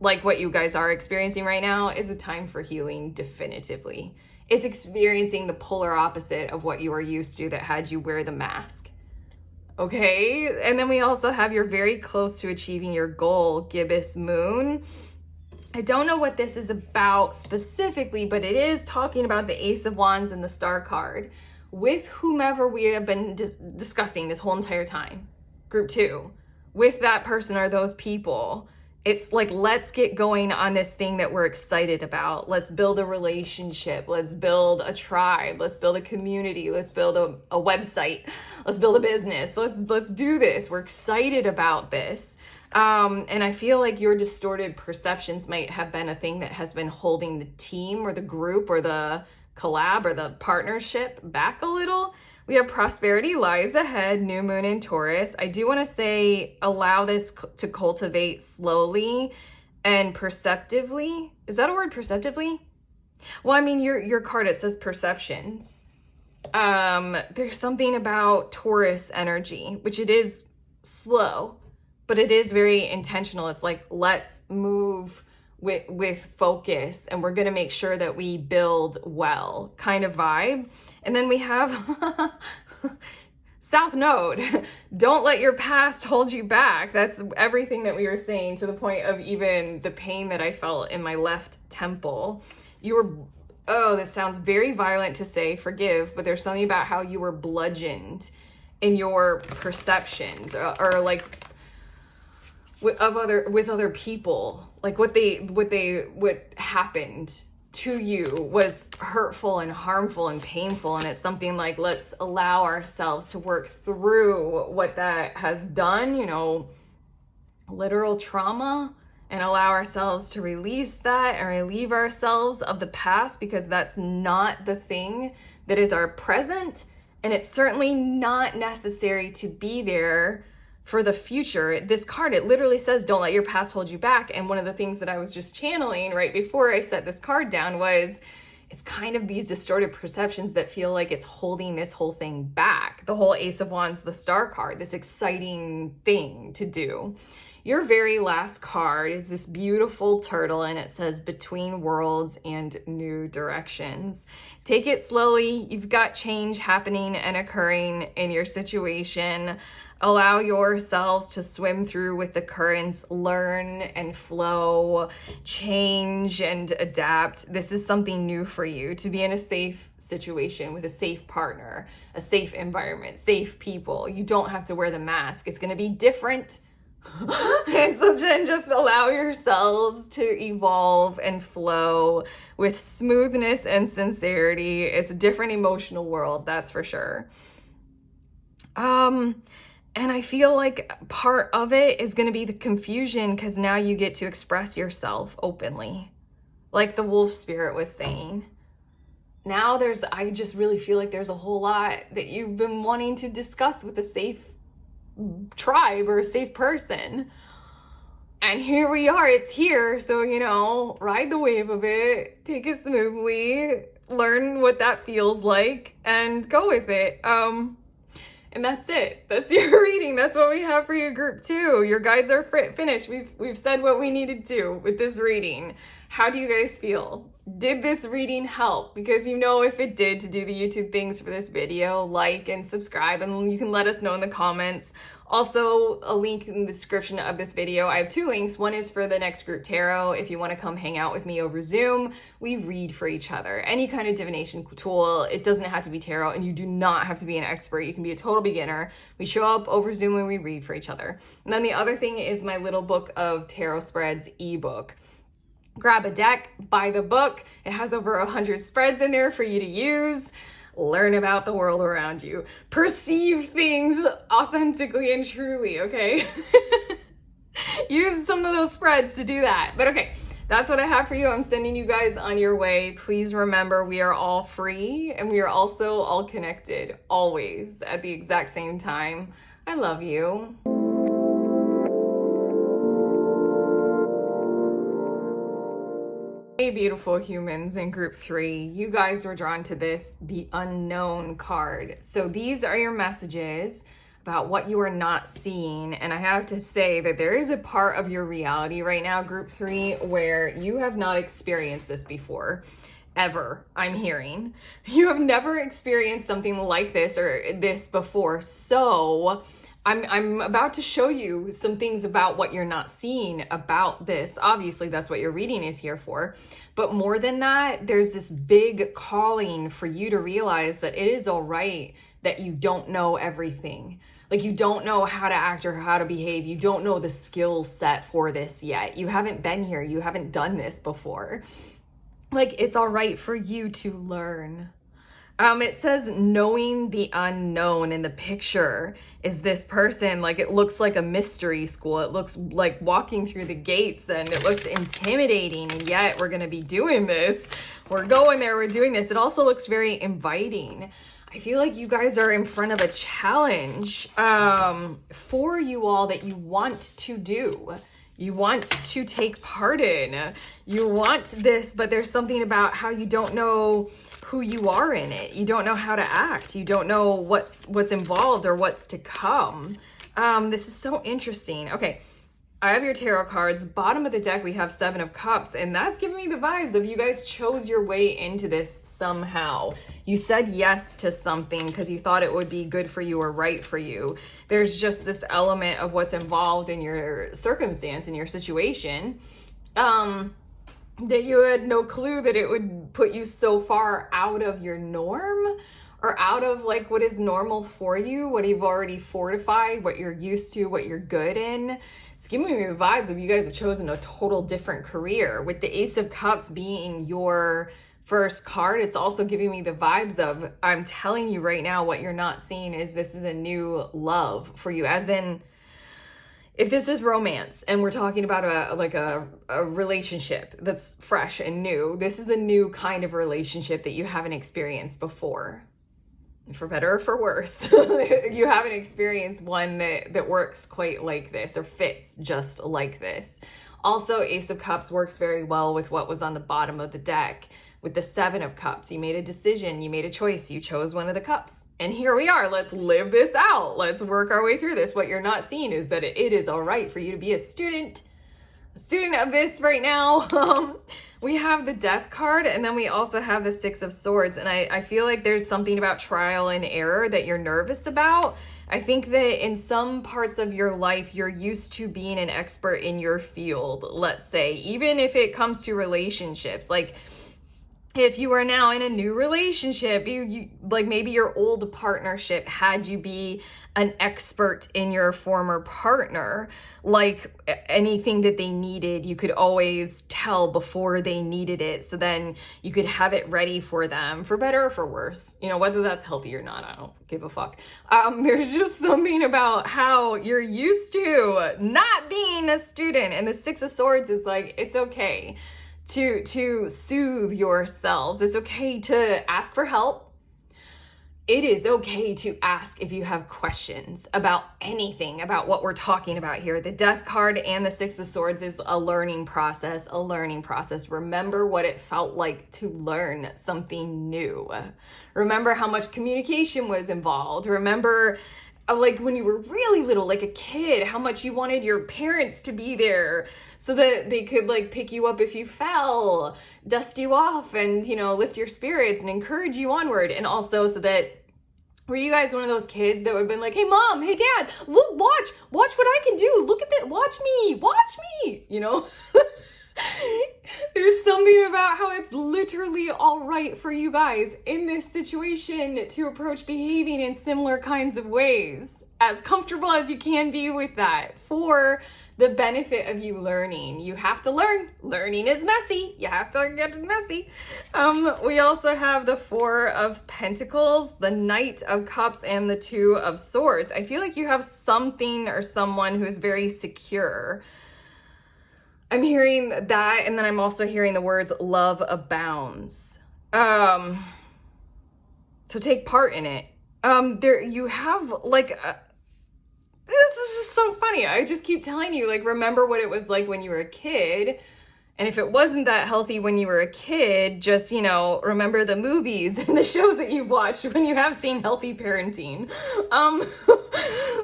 like what you guys are experiencing right now, is a time for healing definitively. It's experiencing the polar opposite of what you are used to that had you wear the mask. Okay? And then we also have you're very close to achieving your goal, gibbous moon. I don't know what this is about specifically, but it is talking about the Ace of Wands and the Star card with whomever we have been discussing this whole entire time. Group 2, with that person or those people. It's like, let's get going on this thing that we're excited about. Let's build a relationship. Let's build a tribe. Let's build a community. Let's build a website. Let's build a business. Let's do this. We're excited about this. And I feel like your distorted perceptions might have been a thing that has been holding the team or the group or the collab or the partnership back a little. We have prosperity lies ahead, new moon in Taurus. I do want to say allow this to cultivate slowly and perceptively. Is that a word, perceptively? Well, I mean, your card, it says perceptions. There's something about Taurus energy, which it is slow, but it is very intentional. It's like, let's move with focus, and we're going to make sure that we build well kind of vibe. And then we have South Node. Don't let your past hold you back. That's everything that we were saying, to the point of even the pain that I felt in my left temple. You were, oh, this sounds very violent to say, forgive, but there's something about how you were bludgeoned in your perceptions, or like with other people. Like what happened to you was hurtful and harmful and painful. And it's something like, let's allow ourselves to work through what that has done, you know, literal trauma, and allow ourselves to release that and relieve ourselves of the past, because that's not the thing that is our present. And it's certainly not necessary to be there for the future. This card, it literally says, don't let your past hold you back. And one of the things that I was just channeling right before I set this card down was, it's kind of these distorted perceptions that feel like it's holding this whole thing back. The whole Ace of Wands, the Star card, this exciting thing to do. Your very last card is this beautiful turtle, and it says between worlds and new directions. Take it slowly. You've got change happening and occurring in your situation. Allow yourselves to swim through with the currents, learn and flow, change and adapt. This is something new for you, to be in a safe situation with a safe partner, a safe environment, safe people. You don't have to wear the mask. It's going to be different. And so then just allow yourselves to evolve and flow with smoothness and sincerity. It's a different emotional world, that's for sure. And I feel like part of it is going to be the confusion, because now you get to express yourself openly, like the wolf spirit was saying. Now I just really feel like there's a whole lot that you've been wanting to discuss with a safe tribe or a safe person. And here we are, it's here. So, ride the wave of it, take it smoothly, learn what that feels like, and go with it. And that's it. That's your reading. That's what we have for your group 2. Your guides are finished. We've said what we needed to with this reading. How do you guys feel? Did this reading help? Because if it did, to do the YouTube things for this video, like and subscribe, and you can let us know in the comments. Also, a link in the description of this video. I have 2 links. One is for the next group tarot. If you want to come hang out with me over Zoom, we read for each other. Any kind of divination tool. It doesn't have to be tarot, and you do not have to be an expert. You can be a total beginner. We show up over Zoom and we read for each other. And then the other thing is my little book of tarot spreads ebook. Grab a deck, buy the book. It has over 100 spreads in there for you to use. Learn about the world around you. Perceive things authentically and truly, okay? Use some of those spreads to do that. But okay, that's what I have for you. I'm sending you guys on your way. Please remember, we are all free, and we are also all connected, always, at the exact same time. I love you. Hey, beautiful humans in group 3, you guys were drawn to the unknown card. So these are your messages about what you are not seeing. And I have to say that there is a part of your reality right now, group 3, where you have not experienced this before. Ever, I'm hearing. You have never experienced something like this or this before. So I'm about to show you some things about what you're not seeing about this. Obviously, that's what your reading is here for. But more than that, there's this big calling for you to realize that it is all right that you don't know everything. Like, you don't know how to act or how to behave. You don't know the skill set for this yet. You haven't been here. You haven't done this before. Like, it's all right for you to learn. It says knowing the unknown, in the picture is this person, like, it looks like a mystery school. It looks like walking through the gates, and it looks intimidating, and yet we're going to be doing this. We're going there, we're doing this. It also looks very inviting. I feel like you guys are in front of a challenge for you all that you want to do. You want to take part in. You want this, but there's something about how you don't know who you are in it. You don't know how to act. You don't know what's involved or what's to come. This is so interesting. Okay, I have your tarot cards. Bottom of the deck, we have 7 of Cups, and that's giving me the vibes of you guys chose your way into this somehow. You said yes to something because you thought it would be good for you or right for you. There's just this element of what's involved in your circumstance, in your situation, that you had no clue that it would put you so far out of your norm, or out of like what is normal for you, what you've already fortified, what you're used to, what you're good in. It's giving me the vibes of you guys have chosen a total different career. With the Ace of Cups being your first card, it's also giving me the vibes of, I'm telling you right now, what you're not seeing is this is a new love for you. As in, if this is romance and we're talking about a relationship that's fresh and new, this is a new kind of relationship that you haven't experienced before. For better or for worse, you haven't experienced one that works quite like this or fits just like this. Also, Ace of Cups works very well with what was on the bottom of the deck. with the Seven of Cups. You made a decision, you made a choice, you chose one of the cups. And here we are, let's live this out. Let's work our way through this. What you're not seeing is that it is all right for you to be a student of this right now. We have the Death card, and then we also have the Six of Swords. And I feel like there's something about trial and error that you're nervous about. I think that in some parts of your life, you're used to being an expert in your field, let's say, even if it comes to relationships. Like, if you are now in a new relationship, you like maybe your old partnership had you be an expert in your former partner, like anything that they needed, you could always tell before they needed it. So then you could have it ready for them, for better or for worse, you know, whether that's healthy or not, I don't give a fuck. There's just something about how you're used to not being a student. And the Six of Swords is like, it's okay to soothe yourselves. It's okay to ask for help. It is okay to ask if you have questions about anything, about what we're talking about here. The Death card and the Six of Swords is a learning process, Remember what it felt like to learn something new. Remember how much communication was involved. Remember like when you were really little, like a kid, how much you wanted your parents to be there so that they could like pick you up if you fell, dust you off, and, you know, lift your spirits and encourage you onward. And also so that, were you guys one of those kids that would have been like, hey mom, hey dad, look, watch what I can do. Look at that, watch me, you know? There's something about how it's literally all right for you guys in this situation to approach behaving in similar kinds of ways, as comfortable as you can be with that, for the benefit of you learning. You have to learn. Learning is messy. You have to get messy. We also have the Four of Pentacles, the Knight of Cups, and the Two of Swords. I feel like you have something or someone who is very secure. I'm hearing that, and then I'm also hearing the words love abounds. So take part in it. There you have like this is just so funny. I just keep telling you, like, remember what it was like when you were a kid. And if it wasn't that healthy when you were a kid, just, you know, remember the movies and the shows that you've watched when you have seen healthy parenting.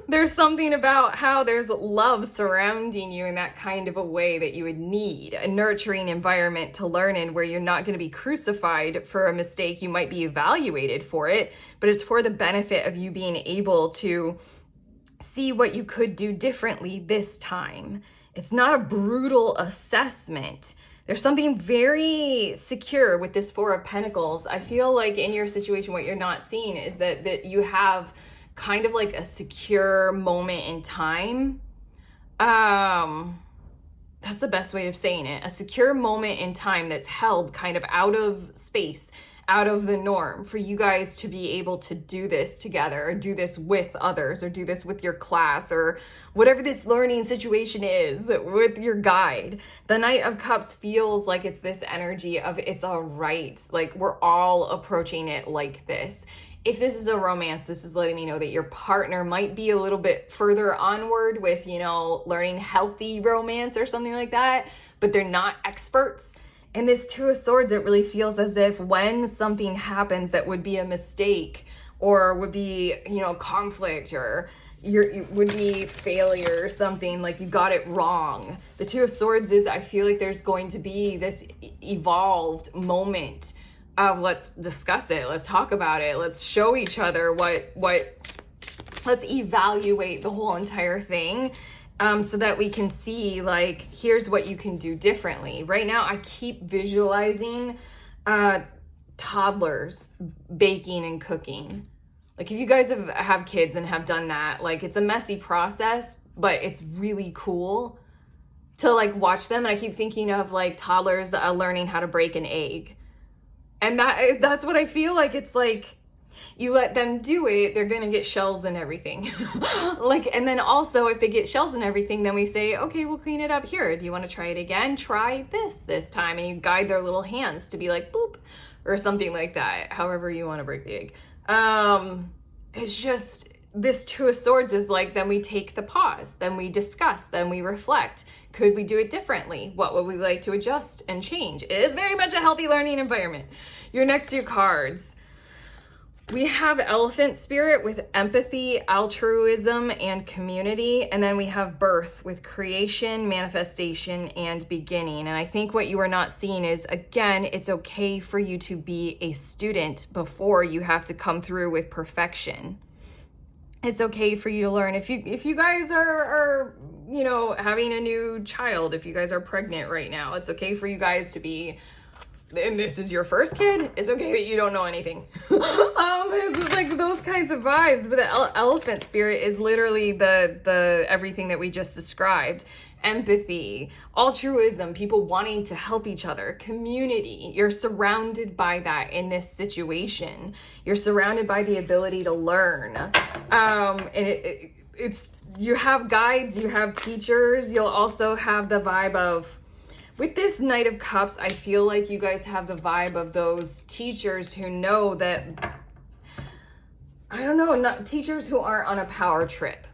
There's something about how there's love surrounding you in that kind of a way that you would need, a nurturing environment to learn in, where you're not going to be crucified for a mistake. You might be evaluated for it, but it's for the benefit of you being able to see what you could do differently this time. It's not a brutal assessment. There's something very secure with this Four of Pentacles. I feel like in your situation, what you're not seeing is that you have kind of like a secure moment in time. That's the best way of saying it. A secure moment in time that's held kind of out of space, out of the norm, for you guys to be able to do this together, or do this with others, or do this with your class, or whatever this learning situation is with your guide. The Knight of Cups feels like it's this energy of it's all right. Like, we're all approaching it like this. If this is a romance, this is letting me know that your partner might be a little bit further onward with, you know, learning healthy romance or something like that, but they're not experts. And this Two of Swords, it really feels as if when something happens that would be a mistake, or would be, you know, conflict, or you would be failure or something, like you got it wrong. The Two of Swords is, I feel like there's going to be this evolved moment of let's discuss it, let's talk about it, let's show each other what let's evaluate the whole entire thing. So that we can see, like, here's what you can do differently. Right now, I keep visualizing toddlers baking and cooking. Like, if you guys have kids and have done that, like, it's a messy process, but it's really cool to, like, watch them. And I keep thinking of, like, toddlers learning how to break an egg. And that's what I feel like. It's like, you let them do it, they're gonna get shells and everything. Like, and then also if they get shells and everything, then we say, okay, we'll clean it up here. Do you want to try it again? Try this time. And you guide their little hands to be like, boop, or something like that. However you want to break the egg. It's just, this Two of Swords is like, then we take the pause, then we discuss, then we reflect. Could we do it differently? What would we like to adjust and change? It is very much a healthy learning environment. Your next two cards. We have Elephant Spirit with empathy, altruism, and community. And then we have Birth with creation, manifestation, and beginning. And I think what you are not seeing is, again, it's okay for you to be a student before you have to come through with perfection. It's okay for you to learn. If you guys are having a new child, if you guys are pregnant right now, it's okay for you guys to be, and this is your first kid, it's okay that you don't know anything. It's like those kinds of vibes. But the Elephant Spirit is literally the everything that we just described. Empathy, altruism, people wanting to help each other, community. You're surrounded by that in this situation. You're surrounded by the ability to learn. And it's you have guides, you have teachers. You'll also have the vibe of, with this Knight of Cups, I feel like you guys have the vibe of those teachers who know that, not teachers who aren't on a power trip.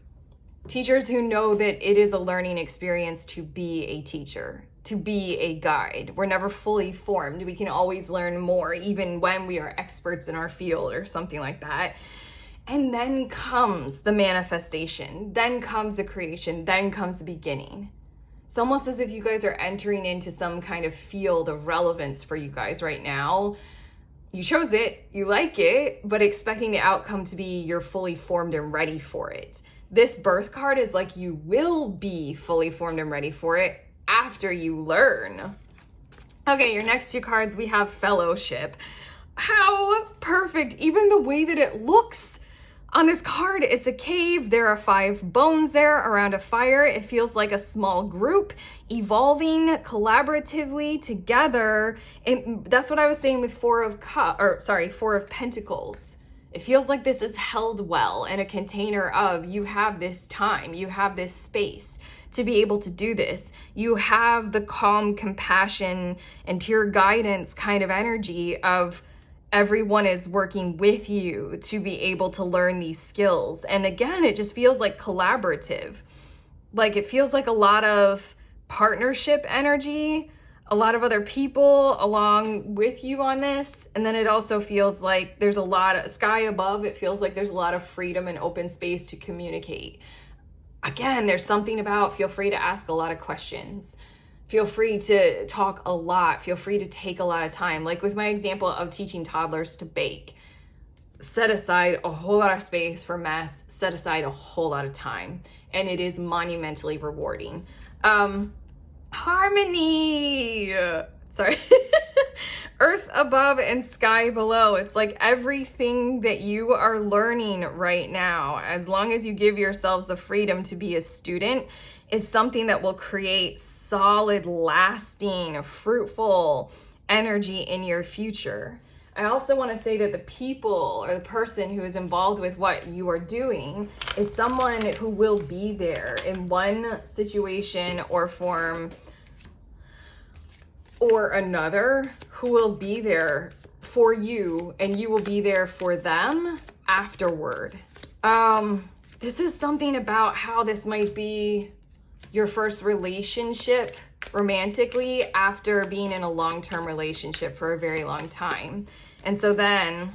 Teachers who know that it is a learning experience to be a teacher, to be a guide. We're never fully formed. We can always learn more, even when we are experts in our field or something like that. And then comes the manifestation, then comes the creation, then comes the beginning. It's almost as if you guys are entering into some kind of field of relevance for you guys right now. You chose it, you like it, but expecting the outcome to be you're fully formed and ready for it. This Birth card is like you will be fully formed and ready for it after you learn. Okay, your next two cards, we have Fellowship. How perfect, even the way that it looks. On this card, it's a cave. There are 5 bones there around a fire. It feels like a small group evolving collaboratively together. And that's what I was saying with Four of Pentacles. It feels like this is held well in a container of, you have this time, you have this space to be able to do this. You have the calm, compassion, and pure guidance kind of energy of everyone is working with you to be able to learn these skills. And again, it just feels like collaborative. Like it feels like a lot of partnership energy, a lot of other people along with you on this. And then it also feels like there's a lot of sky above. It feels like there's a lot of freedom and open space to communicate. Again, there's something about feel free to ask a lot of questions. Feel free to talk a lot. Feel free to take a lot of time. Like with my example of teaching toddlers to bake, set aside a whole lot of space for mess, set aside a whole lot of time. And it is monumentally rewarding. Harmony. Sorry. Earth above and sky below. It's like everything that you are learning right now, as long as you give yourselves the freedom to be a student, is something that will create solid, lasting, fruitful energy in your future. I also want to say that the people or the person who is involved with what you are doing is someone who will be there in one situation or form or another, who will be there for you and you will be there for them afterward. This is something about how this might be your first relationship romantically after being in a long-term relationship for a very long time. And so then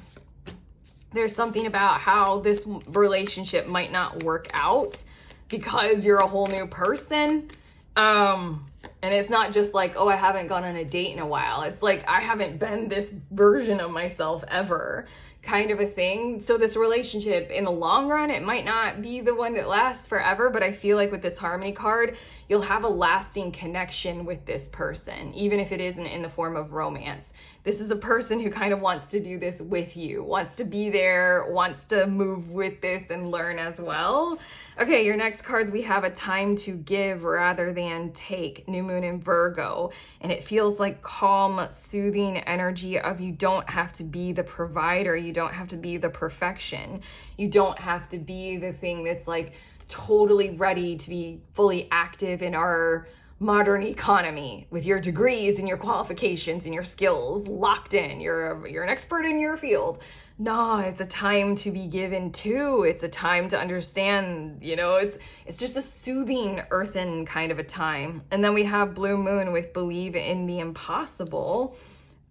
there's something about how this relationship might not work out because you're a whole new person. And it's not just like, oh, I haven't gone on a date in a while. It's like, I haven't been this version of myself ever, kind of a thing. So this relationship in the long run, it might not be the one that lasts forever, but I feel like with this Harmony card, you'll have a lasting connection with this person, even if it isn't in the form of romance. This is a person who kind of wants to do this with you, wants to be there, wants to move with this and learn as well. Okay, your next cards, we have a time to give rather than take, New Moon in Virgo. And it feels like calm, soothing energy of you don't have to be the provider. You don't have to be the perfection. You don't have to be the thing that's like totally ready to be fully active in our modern economy with your degrees and your qualifications and your skills locked in. You're an expert in your field. No, it's a time to be given to. It's a time to understand, it's just a soothing, earthen kind of a time. And then we have Blue Moon with believe in the impossible.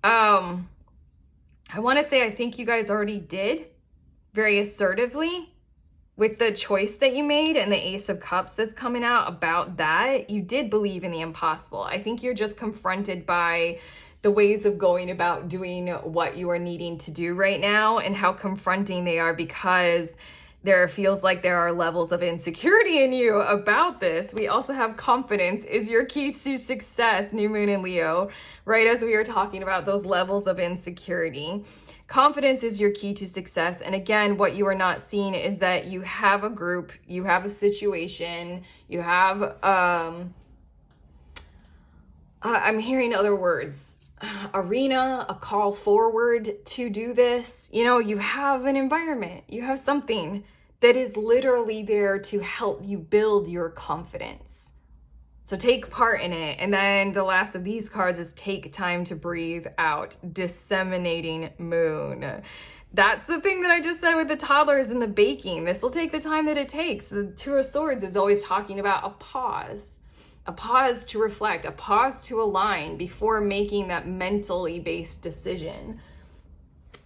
I want to say, I think you guys already did very assertively with the choice that you made and the Ace of Cups that's coming out about that. You did believe in the impossible. I think you're just confronted by the ways of going about doing what you are needing to do right now and how confronting they are, because there feels like there are levels of insecurity in you about this. We also have confidence is your key to success, New Moon in Leo, right as we were talking about those levels of insecurity. Confidence is your key to success. And again, what you are not seeing is that you have a group, you have a situation, you have, I'm hearing other words. Arena, a call forward to do this. You have an environment, you have something that is literally there to help you build your confidence. So take part in it. And then the last of these cards is take time to breathe out, disseminating moon. That's the thing that I just said with the toddlers and the baking. This will take the time that it takes. The Two of Swords is always talking about a pause to reflect, a pause to align before making that mentally based decision.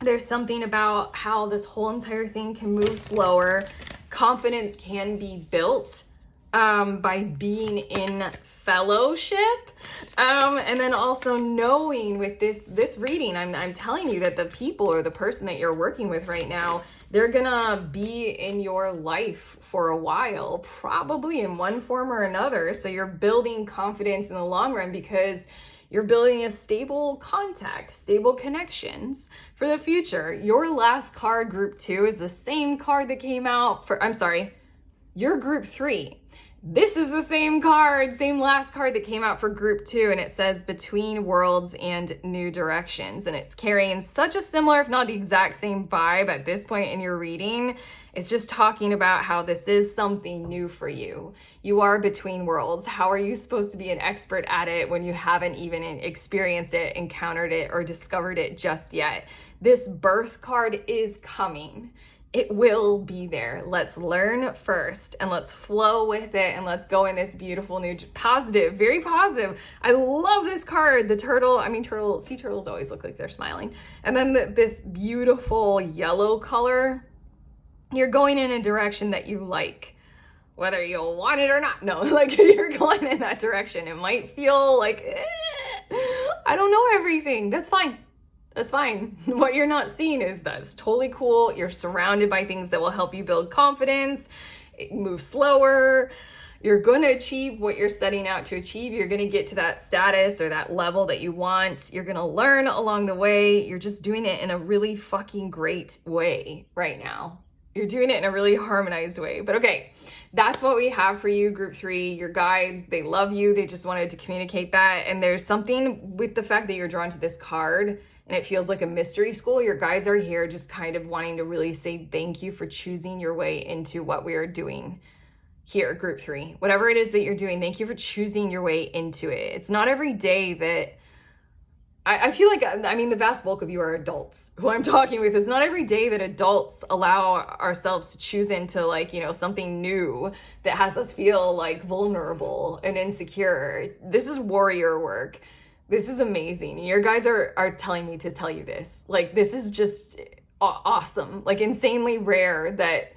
There's something about how this whole entire thing can move slower. Confidence can be built by being in fellowship. And then also knowing with this reading, I'm telling you that the people or the person that you're working with right now, they're gonna be in your life for a while, probably in one form or another. So you're building confidence in the long run because you're building a stable contact, stable connections for the future. Your last card, Group 2, is the same card that came out for, your Group 3. This is the same card, same last card that came out for Group 2, and it says Between Worlds and New Directions. And it's carrying such a similar, if not the exact same vibe at this point in your reading. It's just talking about how this is something new for you. You are between worlds. How are you supposed to be an expert at it when you haven't even experienced it, encountered it, or discovered it just yet? This birth card is coming. It will be there. Let's learn first and let's flow with it and let's go in this beautiful new positive, very positive. I love this card. The turtle, sea turtles always look like they're smiling. And then this beautiful yellow color, you're going in a direction that you like, whether you'll want it or not. No, you're going in that direction. It might feel like, I don't know everything. That's fine. That's fine. What you're not seeing is that's totally cool. You're surrounded by things that will help you build confidence, move slower. You're going to achieve what you're setting out to achieve. You're going to get to that status or that level that you want. You're going to learn along the way. You're just doing it in a really fucking great way right now. You're doing it in a really harmonized way. But okay, that's what we have for you, Group 3. Your guides, they love you. They just wanted to communicate that. And there's something with the fact that you're drawn to this card and it feels like a mystery school. Your guides are here just kind of wanting to really say thank you for choosing your way into what we are doing here, Group 3. Whatever it is that you're doing, thank you for choosing your way into it. It's not every day that I feel like, the vast bulk of you are adults who I'm talking with. It's not every day that adults allow ourselves to choose into something new that has us feel vulnerable and insecure. This is warrior work. This is amazing. Your guides are telling me to tell you this. This is just awesome. Insanely rare that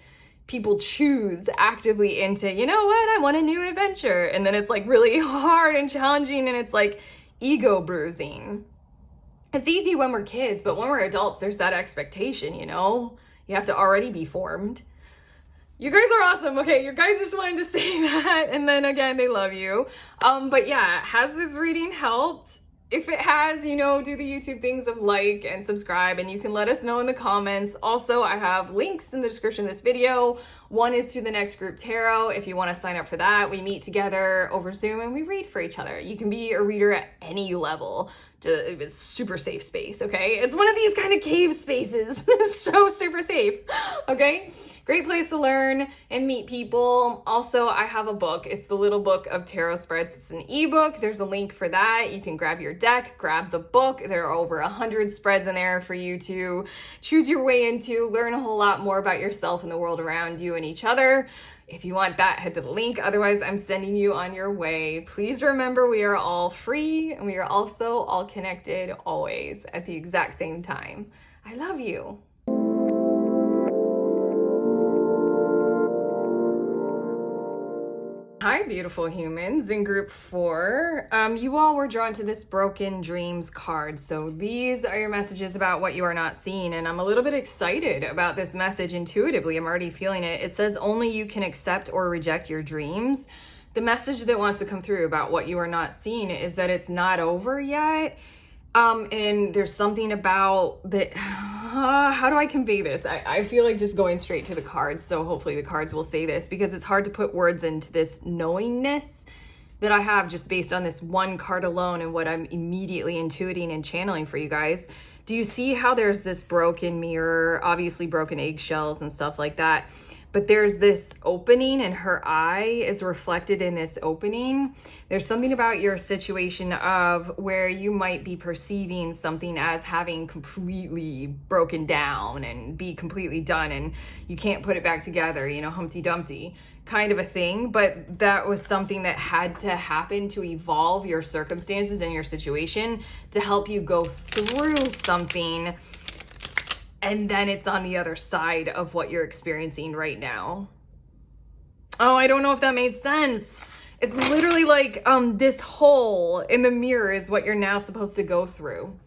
people choose actively into, I want a new adventure. And then it's really hard and challenging and it's ego bruising. It's easy when we're kids, but when we're adults, there's that expectation, you have to already be formed. You guys are awesome. Okay, your guys just wanted to say that. And then again, they love you. But yeah, has this reading helped? If it has, do the YouTube things of like and subscribe, and you can let us know in the comments. Also, I have links in the description of this video. One is to the Next Group Tarot. If you want to sign up for that, we meet together over Zoom and we read for each other. You can be a reader at any level. It's super safe space, okay? It's one of these kind of cave spaces. It's so super safe, okay? Great place to learn and meet people. Also, I have a book. It's the Little Book of Tarot Spreads. It's an ebook. There's a link for that. You can grab your deck, grab the book. There are over 100 spreads in there for you to choose your way into, learn a whole lot more about yourself and the world around you and each other. If you want that, head to the link. Otherwise, I'm sending you on your way. Please remember, we are all free and we are also all connected always at the exact same time. I love you. Hi, beautiful humans in group 4. You all were drawn to this Broken Dreams card. So these are your messages about what you are not seeing. And I'm a little bit excited about this message intuitively. I'm already feeling it. It says only you can accept or reject your dreams. The message that wants to come through about what you are not seeing is that it's not over yet. And there's something about that. How do I convey this? I feel like just going straight to the cards. So hopefully the cards will say this, because it's hard to put words into this knowingness that I have just based on this one card alone and what I'm immediately intuiting and channeling for you guys. Do you see how there's this broken mirror, obviously broken eggshells and stuff like that? But there's this opening and her eye is reflected in this opening. There's something about your situation of where you might be perceiving something as having completely broken down and be completely done and you can't put it back together, you know, Humpty Dumpty kind of a thing. But that was something that had to happen to evolve your circumstances and your situation to help you go through something. And then it's on the other side of what you're experiencing right now. Oh, I don't know if that made sense. It's literally like this hole in the mirror is what you're now supposed to go through.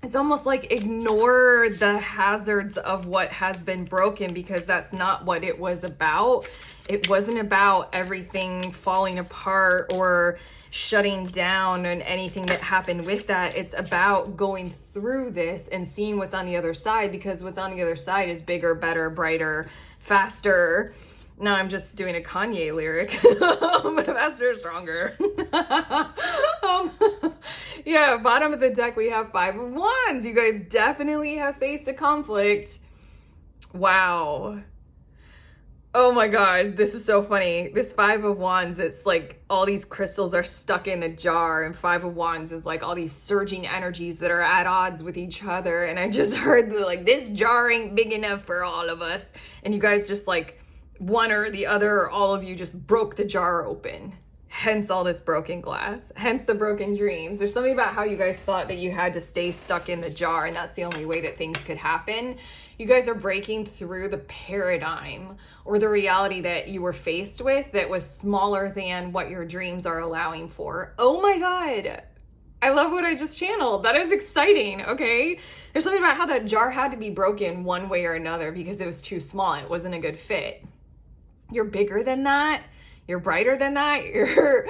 It's almost like ignore the hazards of what has been broken, because that's not what it was about. It wasn't about everything falling apart or shutting down and anything that happened with that. It's about going through this and seeing what's on the other side, because what's on the other side is bigger, better, brighter, faster. Now I'm just doing a Kanye lyric. Faster, stronger. Yeah, bottom of the deck, we have 5 of Wands. You guys definitely have faced a conflict. Wow. Oh my God, this is so funny. This 5 of Wands, it's like all these crystals are stuck in the jar, and 5 of Wands is like all these surging energies that are at odds with each other. And I just heard like, this jar ain't big enough for all of us. And you guys just like one or the other, or all of you just broke the jar open. Hence all this broken glass, hence the broken dreams. There's something about how you guys thought that you had to stay stuck in the jar and that's the only way that things could happen. You guys are breaking through the paradigm or the reality that you were faced with that was smaller than what your dreams are allowing for. Oh my God. I love what I just channeled. That is exciting, okay? There's something about how that jar had to be broken one way or another because it was too small. It wasn't a good fit. You're bigger than that. You're brighter than that. You're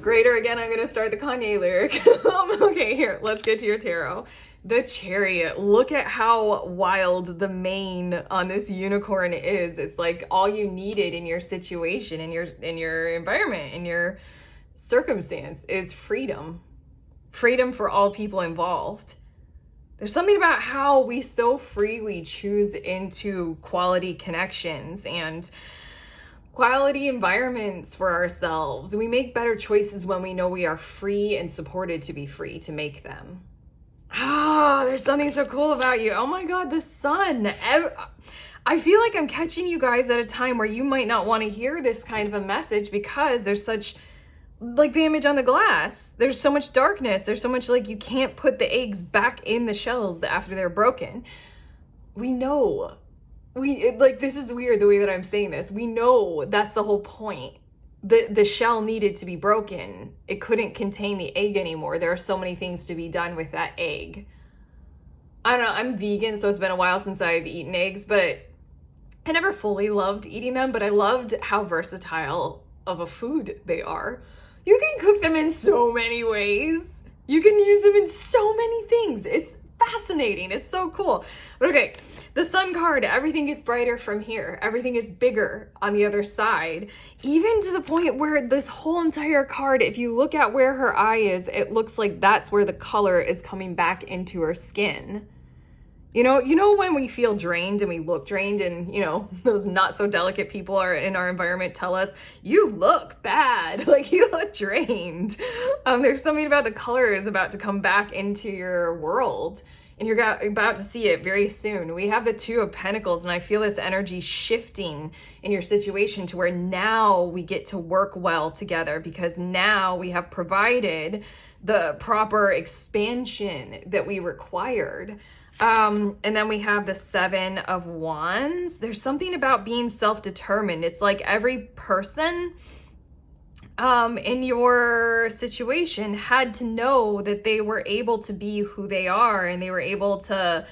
greater. Again, I'm going to start the Kanye lyric. Okay, here, let's get to your tarot. The Chariot. Look at how wild the mane on this unicorn is. It's like all you needed in your situation, in your environment, in your circumstance is freedom. Freedom for all people involved. There's something about how we so freely choose into quality connections and quality environments for ourselves. We make better choices when we know we are free and supported to be free to make them. There's something so cool about you. Oh my God, the sun. I feel like I'm catching you guys at a time where you might not want to hear this kind of a message because there's such, like the image on the glass, there's so much darkness. There's so much like you can't put the eggs back in the shells after they're broken. We know. This is weird the way that I'm saying this. We know that's the whole point. The shell needed to be broken. It couldn't contain the egg anymore. There are so many things to be done with that egg. I don't know, I'm vegan, so it's been a while since I've eaten eggs, but I never fully loved eating them, but I loved how versatile of a food they are. You can cook them in so many ways. You can use them in so many things. It's fascinating. fascinating. It's so cool. But okay, the Sun card, everything gets brighter from here. Everything is bigger on the other side, even to the point where this whole entire card, if you look at where her eye is, it looks like that's where the color is coming back into her skin. You know when we feel drained and we look drained, and those not so delicate people are in our environment tell us, you look bad, like you look drained. There's something about the color is about to come back into your world, and you're about to see it very soon. We have the Two of Pentacles, and I feel this energy shifting in your situation to where now we get to work well together, because now we have provided the proper expansion that we required. And then we have the Seven of Wands. There's something about being self-determined. It's like every person in your situation had to know that they were able to be who they are, and they were able to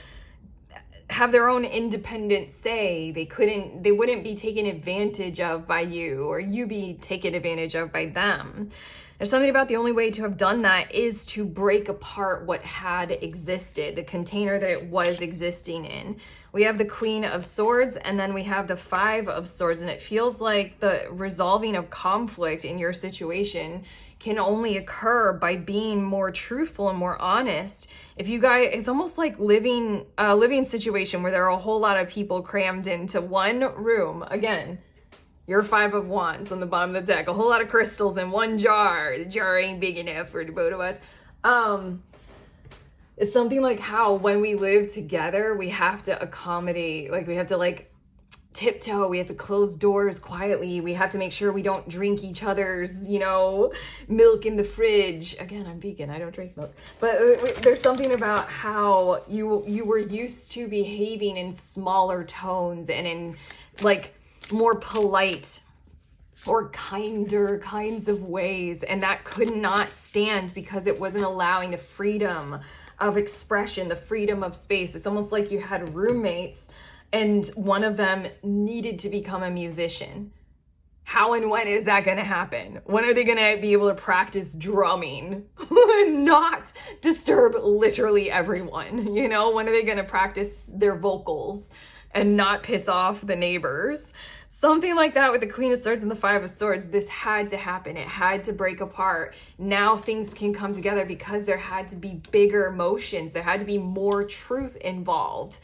have their own independent say. They wouldn't be taken advantage of by you, or you be taken advantage of by them. There's something about the only way to have done that is to break apart what had existed, the container that it was existing in. We have the Queen of Swords, and then we have the Five of Swords, and it feels like the resolving of conflict in your situation can only occur by being more truthful and more honest. If you guys, it's almost like living situation where there are a whole lot of people crammed into one room. Again, your Five of Wands on the bottom of the deck, a whole lot of crystals in one jar. The jar ain't big enough for the both of us. It's something like how when we live together, we have to accommodate, like we have to like tiptoe, we have to close doors quietly, we have to make sure we don't drink each other's, milk in the fridge. Again, I'm vegan, I don't drink milk. But there's something about how you were used to behaving in smaller tones and in like more polite or kinder kinds of ways, and that could not stand because it wasn't allowing the freedom of expression, the freedom of space. It's almost like you had roommates and one of them needed to become a musician. How and when is that going to happen? When are they going to be able to practice drumming and not disturb literally everyone? When are they going to practice their vocals and not piss off the neighbors? Something like that with the Queen of Swords and the Five of Swords. This had to happen. It had to break apart. Now things can come together because there had to be bigger emotions. There had to be more truth involved.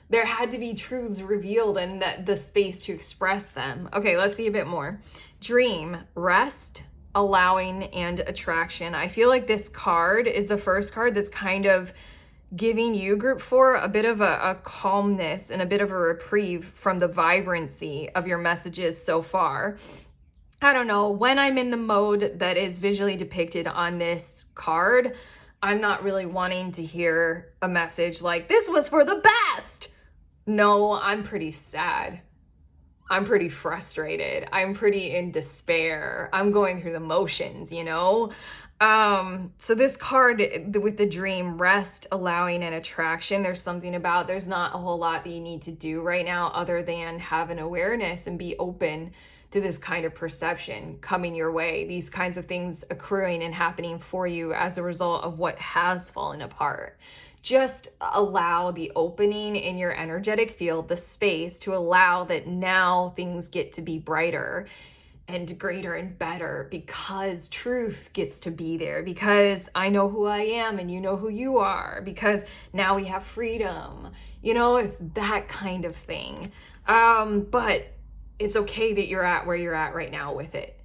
There had to be truths revealed and the space to express them. Okay, let's see a bit more. Dream, rest, allowing, and attraction. I feel like this card is the first card that's kind of giving you, group 4, a bit of a calmness and a bit of a reprieve from the vibrancy of your messages so far. I don't know, when I'm in the mode that is visually depicted on this card, I'm not really wanting to hear a message like, this was for the best. No, I'm pretty sad. I'm pretty frustrated. I'm pretty in despair. I'm going through the motions, So this card with the dream, rest, allowing, and attraction, there's something about, there's not a whole lot that you need to do right now other than have an awareness and be open to this kind of perception coming your way, these kinds of things accruing and happening for you as a result of what has fallen apart. Just allow the opening in your energetic field, the space to allow that now things get to be brighter and greater and better, because truth gets to be there, because I know who I am and you know who you are, because now we have freedom. It's that kind of thing. But it's okay that you're at where you're at right now with it.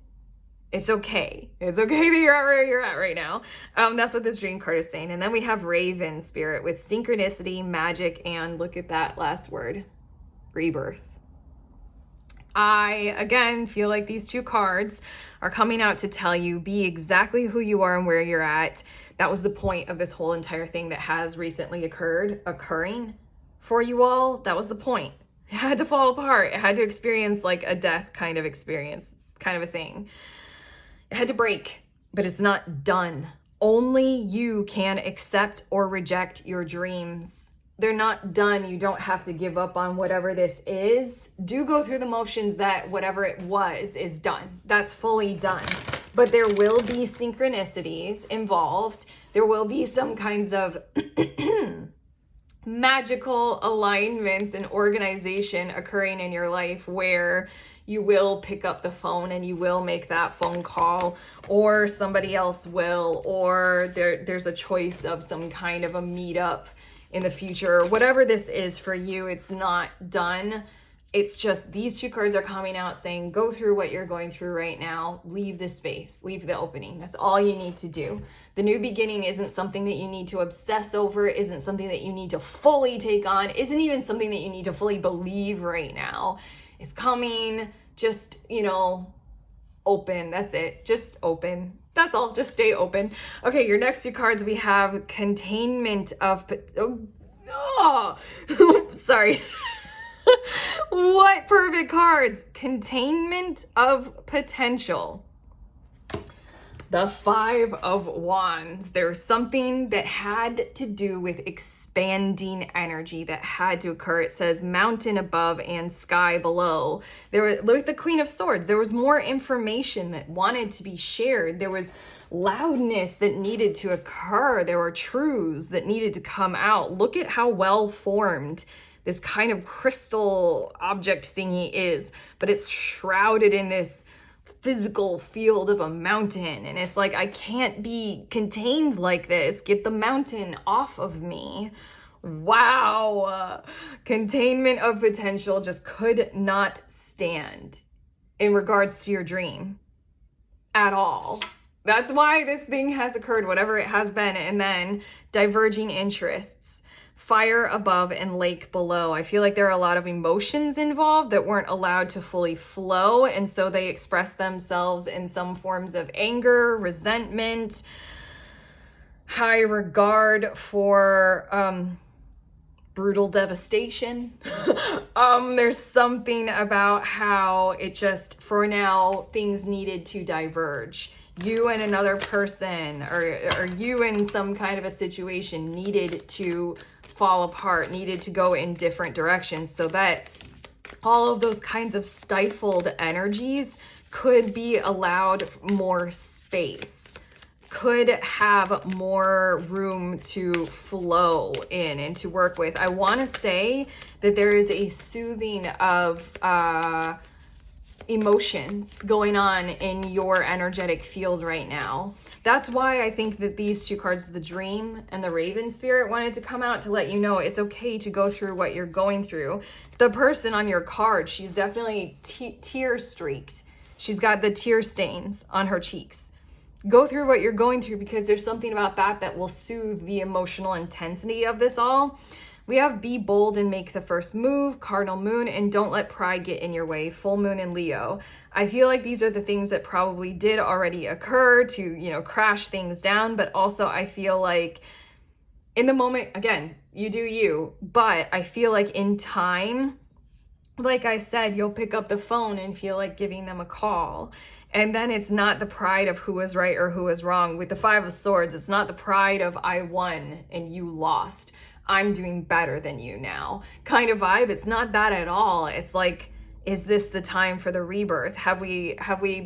It's okay. It's okay that you're at where you're at right now. That's what this dream card is saying. And then we have Raven Spirit with synchronicity, magic, and look at that last word, rebirth. I, again, feel like these two cards are coming out to tell you, be exactly who you are and where you're at. That was the point of this whole entire thing that has recently occurring for you all. That was the point. It had to fall apart. It had to experience like a death kind of experience, kind of a thing. It had to break, but it's not done. Only you can accept or reject your dreams. They're not done. You don't have to give up on whatever this is. Do go through the motions that whatever it was is done. That's fully done. But there will be synchronicities involved. There will be some kinds of magical alignments and organization occurring in your life where you will pick up the phone and you will make that phone call, or somebody else will, or there's a choice of some kind of a meetup in the future. Whatever this is for you, it's not done. It's just these two cards are coming out saying, go through what you're going through right now, leave the space, leave the opening. That's all you need to do. The new beginning isn't something that you need to obsess over, isn't something that you need to fully take on, isn't even something that you need to fully believe right now. It's coming, just, open. That's it. Just open. That's all. Just stay open. Okay, your next two cards, we have containment of, sorry. What perfect cards. Containment of potential. The Five of Wands. There's something that had to do with expanding energy that had to occur. It says mountain above and sky below. With the Queen of Swords, there was more information that wanted to be shared. There was loudness that needed to occur. There were truths that needed to come out. Look at how well formed this kind of crystal object thingy is, but it's shrouded in this physical field of a mountain. And it's like, I can't be contained like this. Get the mountain off of me. Wow. Containment of potential just could not stand in regards to your dream at all. That's why this thing has occurred, whatever it has been. And then diverging interests. Fire above and lake below. I feel like there are a lot of emotions involved that weren't allowed to fully flow, and so they express themselves in some forms of anger, resentment, high regard for brutal devastation. There's something about how it just, for now, things needed to diverge. You and another person, or you in some kind of a situation needed to fall apart, needed to go in different directions, so that all of those kinds of stifled energies could be allowed more space, could have more room to flow in and to work with. I want to say that there is a soothing of emotions going on in your energetic field right now. That's why I think that these two cards, the Dream and the Raven Spirit, wanted to come out to let you know it's okay to go through what you're going through. The person on your card, she's definitely tear streaked. She's got the tear stains on her cheeks. Go through what you're going through, because there's something about that will soothe the emotional intensity of this all. We have be bold and make the first move, cardinal moon, and don't let pride get in your way, full moon in Leo. I feel like these are the things that probably did already occur to, crash things down. But also I feel like in the moment, again, you do you, but I feel like in time, like I said, you'll pick up the phone and feel like giving them a call. And then it's not the pride of who was right or who was wrong. With the Five of Swords, it's not the pride of I won and you lost. I'm doing better than you now kind of vibe. It's not that at all. It's like, is this the time for the rebirth? Have we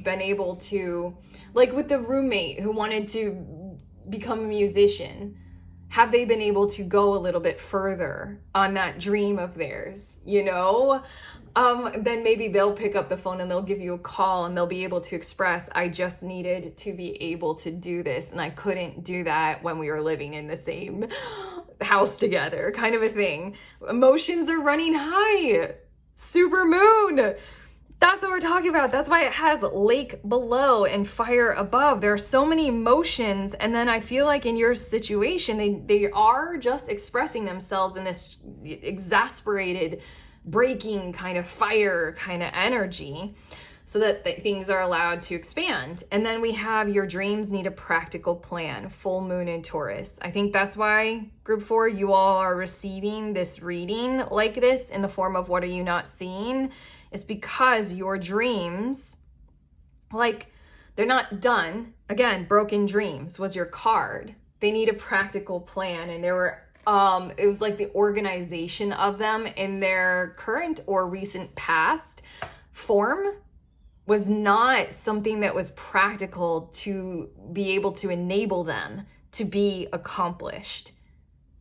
been able to, like with the roommate who wanted to become a musician, have they been able to go a little bit further on that dream of theirs, then maybe they'll pick up the phone and they'll give you a call and they'll be able to express, I just needed to be able to do this and I couldn't do that when we were living in the same house together, kind of a thing. Emotions are running high. Super moon. That's what we're talking about. That's why it has lake below and fire above. There are so many emotions. And then I feel like in your situation, they are just expressing themselves in this exasperated, breaking kind of fire kind of energy, so that things are allowed to expand. And then we have your dreams need a practical plan, full moon in Taurus. I think that's why group 4, you all are receiving this reading like this in the form of what are you not seeing? It's because your dreams, like, they're not done. Again, broken dreams was your card. They need a practical plan, and there were it was like the organization of them in their current or recent past form was not something that was practical to be able to enable them to be accomplished.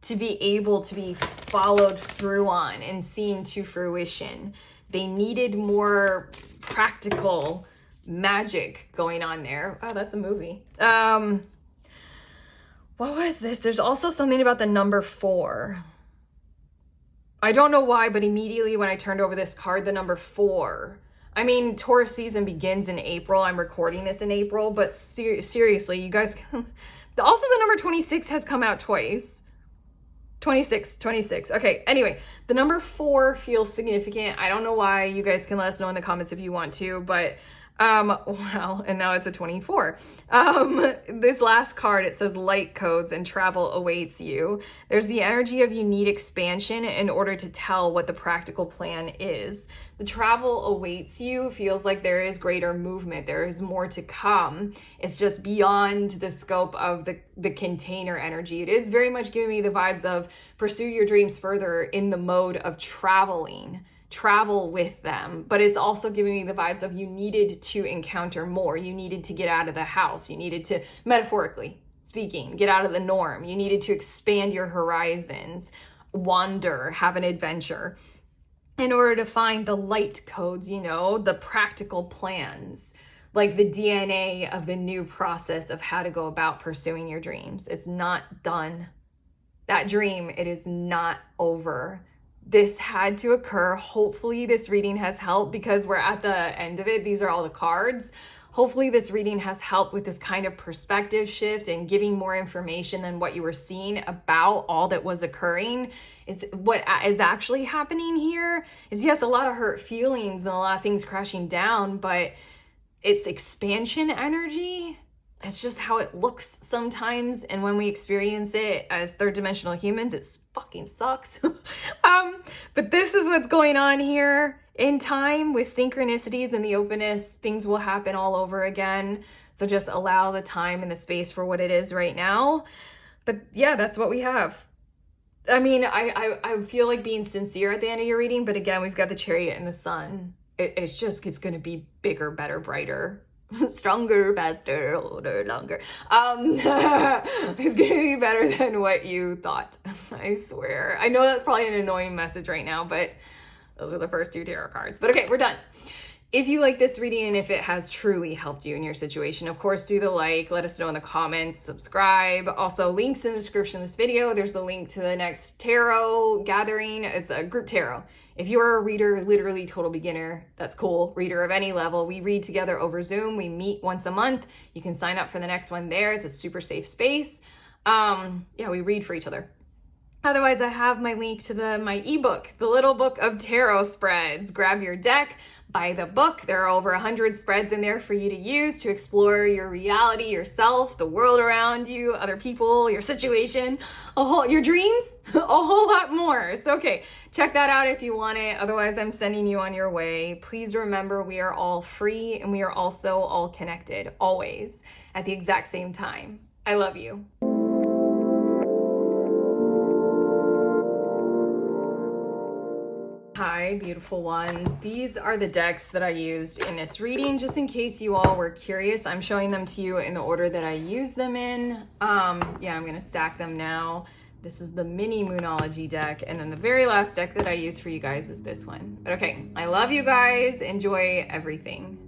to be able to be followed through on and seen to fruition. They needed more practical magic going on there. Oh, that's a movie. What was this? There's also something about the number 4. I don't know why, but immediately when I turned over this card, the number 4. I mean, Taurus season begins in April. I'm recording this in April, but seriously, you guys can... Also, the number 26 has come out twice. 26. Okay, anyway, the number 4 feels significant. I don't know why. You guys can let us know in the comments if you want to, but wow, and now it's a 24. This last card, it says light codes and travel awaits you. There's the energy of you need expansion in order to tell what the practical plan is. The travel awaits you feels like there is greater movement. There is more to come. It's just beyond the scope of the container energy. It is very much giving me the vibes of pursue your dreams further in the mode of travel with them, but it's also giving me the vibes of you needed to encounter more. You needed to get out of the house. You needed to, metaphorically speaking, get out of the norm. You needed to expand your horizons, wander, have an adventure in order to find the light codes, you know, the practical plans, like the DNA of the new process of how to go about pursuing your dreams. It's not done. That dream, it is not over. This had to occur. Hopefully this reading has helped because we're at the end of it. These are all the cards. Hopefully this reading has helped with this kind of perspective shift and giving more information than what you were seeing about all that was occurring. Is what is actually happening here is, yes, a lot of hurt feelings and a lot of things crashing down, but it's expansion energy. It's just how it looks sometimes, and when we experience it as third dimensional humans, it fucking sucks. But this is what's going on here in time with synchronicities and the openness. Things will happen all over again, so just allow the time and the space for what it is right now. But yeah, that's what we have. I mean, I feel like being sincere at the end of your reading, but again, we've got the Chariot and the Sun. It's going to be bigger, better, brighter. Stronger, faster, older, longer. It's gonna be better than what you thought. I swear. I know that's probably an annoying message right now, but those are the first 2 tarot cards. But okay, we're done. If you like this reading and if it has truly helped you in your situation, of course, do the like, let us know in the comments, subscribe. Also, links in the description of this video. There's the link to the next tarot gathering. It's a group tarot. If you're a reader, literally total beginner, that's cool. Reader of any level, we read together over Zoom. We meet once a month. You can sign up for the next one there. It's a super safe space. Yeah, we read for each other. Otherwise, I have my link to my ebook, The Little Book of Tarot Spreads. Grab your deck, buy the book. There are over 100 spreads in there for you to use to explore your reality, yourself, the world around you, other people, your situation, your dreams, a whole lot more. So, okay, check that out if you want it. Otherwise, I'm sending you on your way. Please remember, we are all free and we are also all connected, always, at the exact same time. I love you. Hi, beautiful ones. These are the decks that I used in this reading, just in case you all were curious. I'm showing them to you in the order that I use them in. Yeah, I'm gonna stack them now. This is the mini Moonology deck, and then the very last deck that I use for you guys is this one. But okay, I love you guys. Enjoy everything.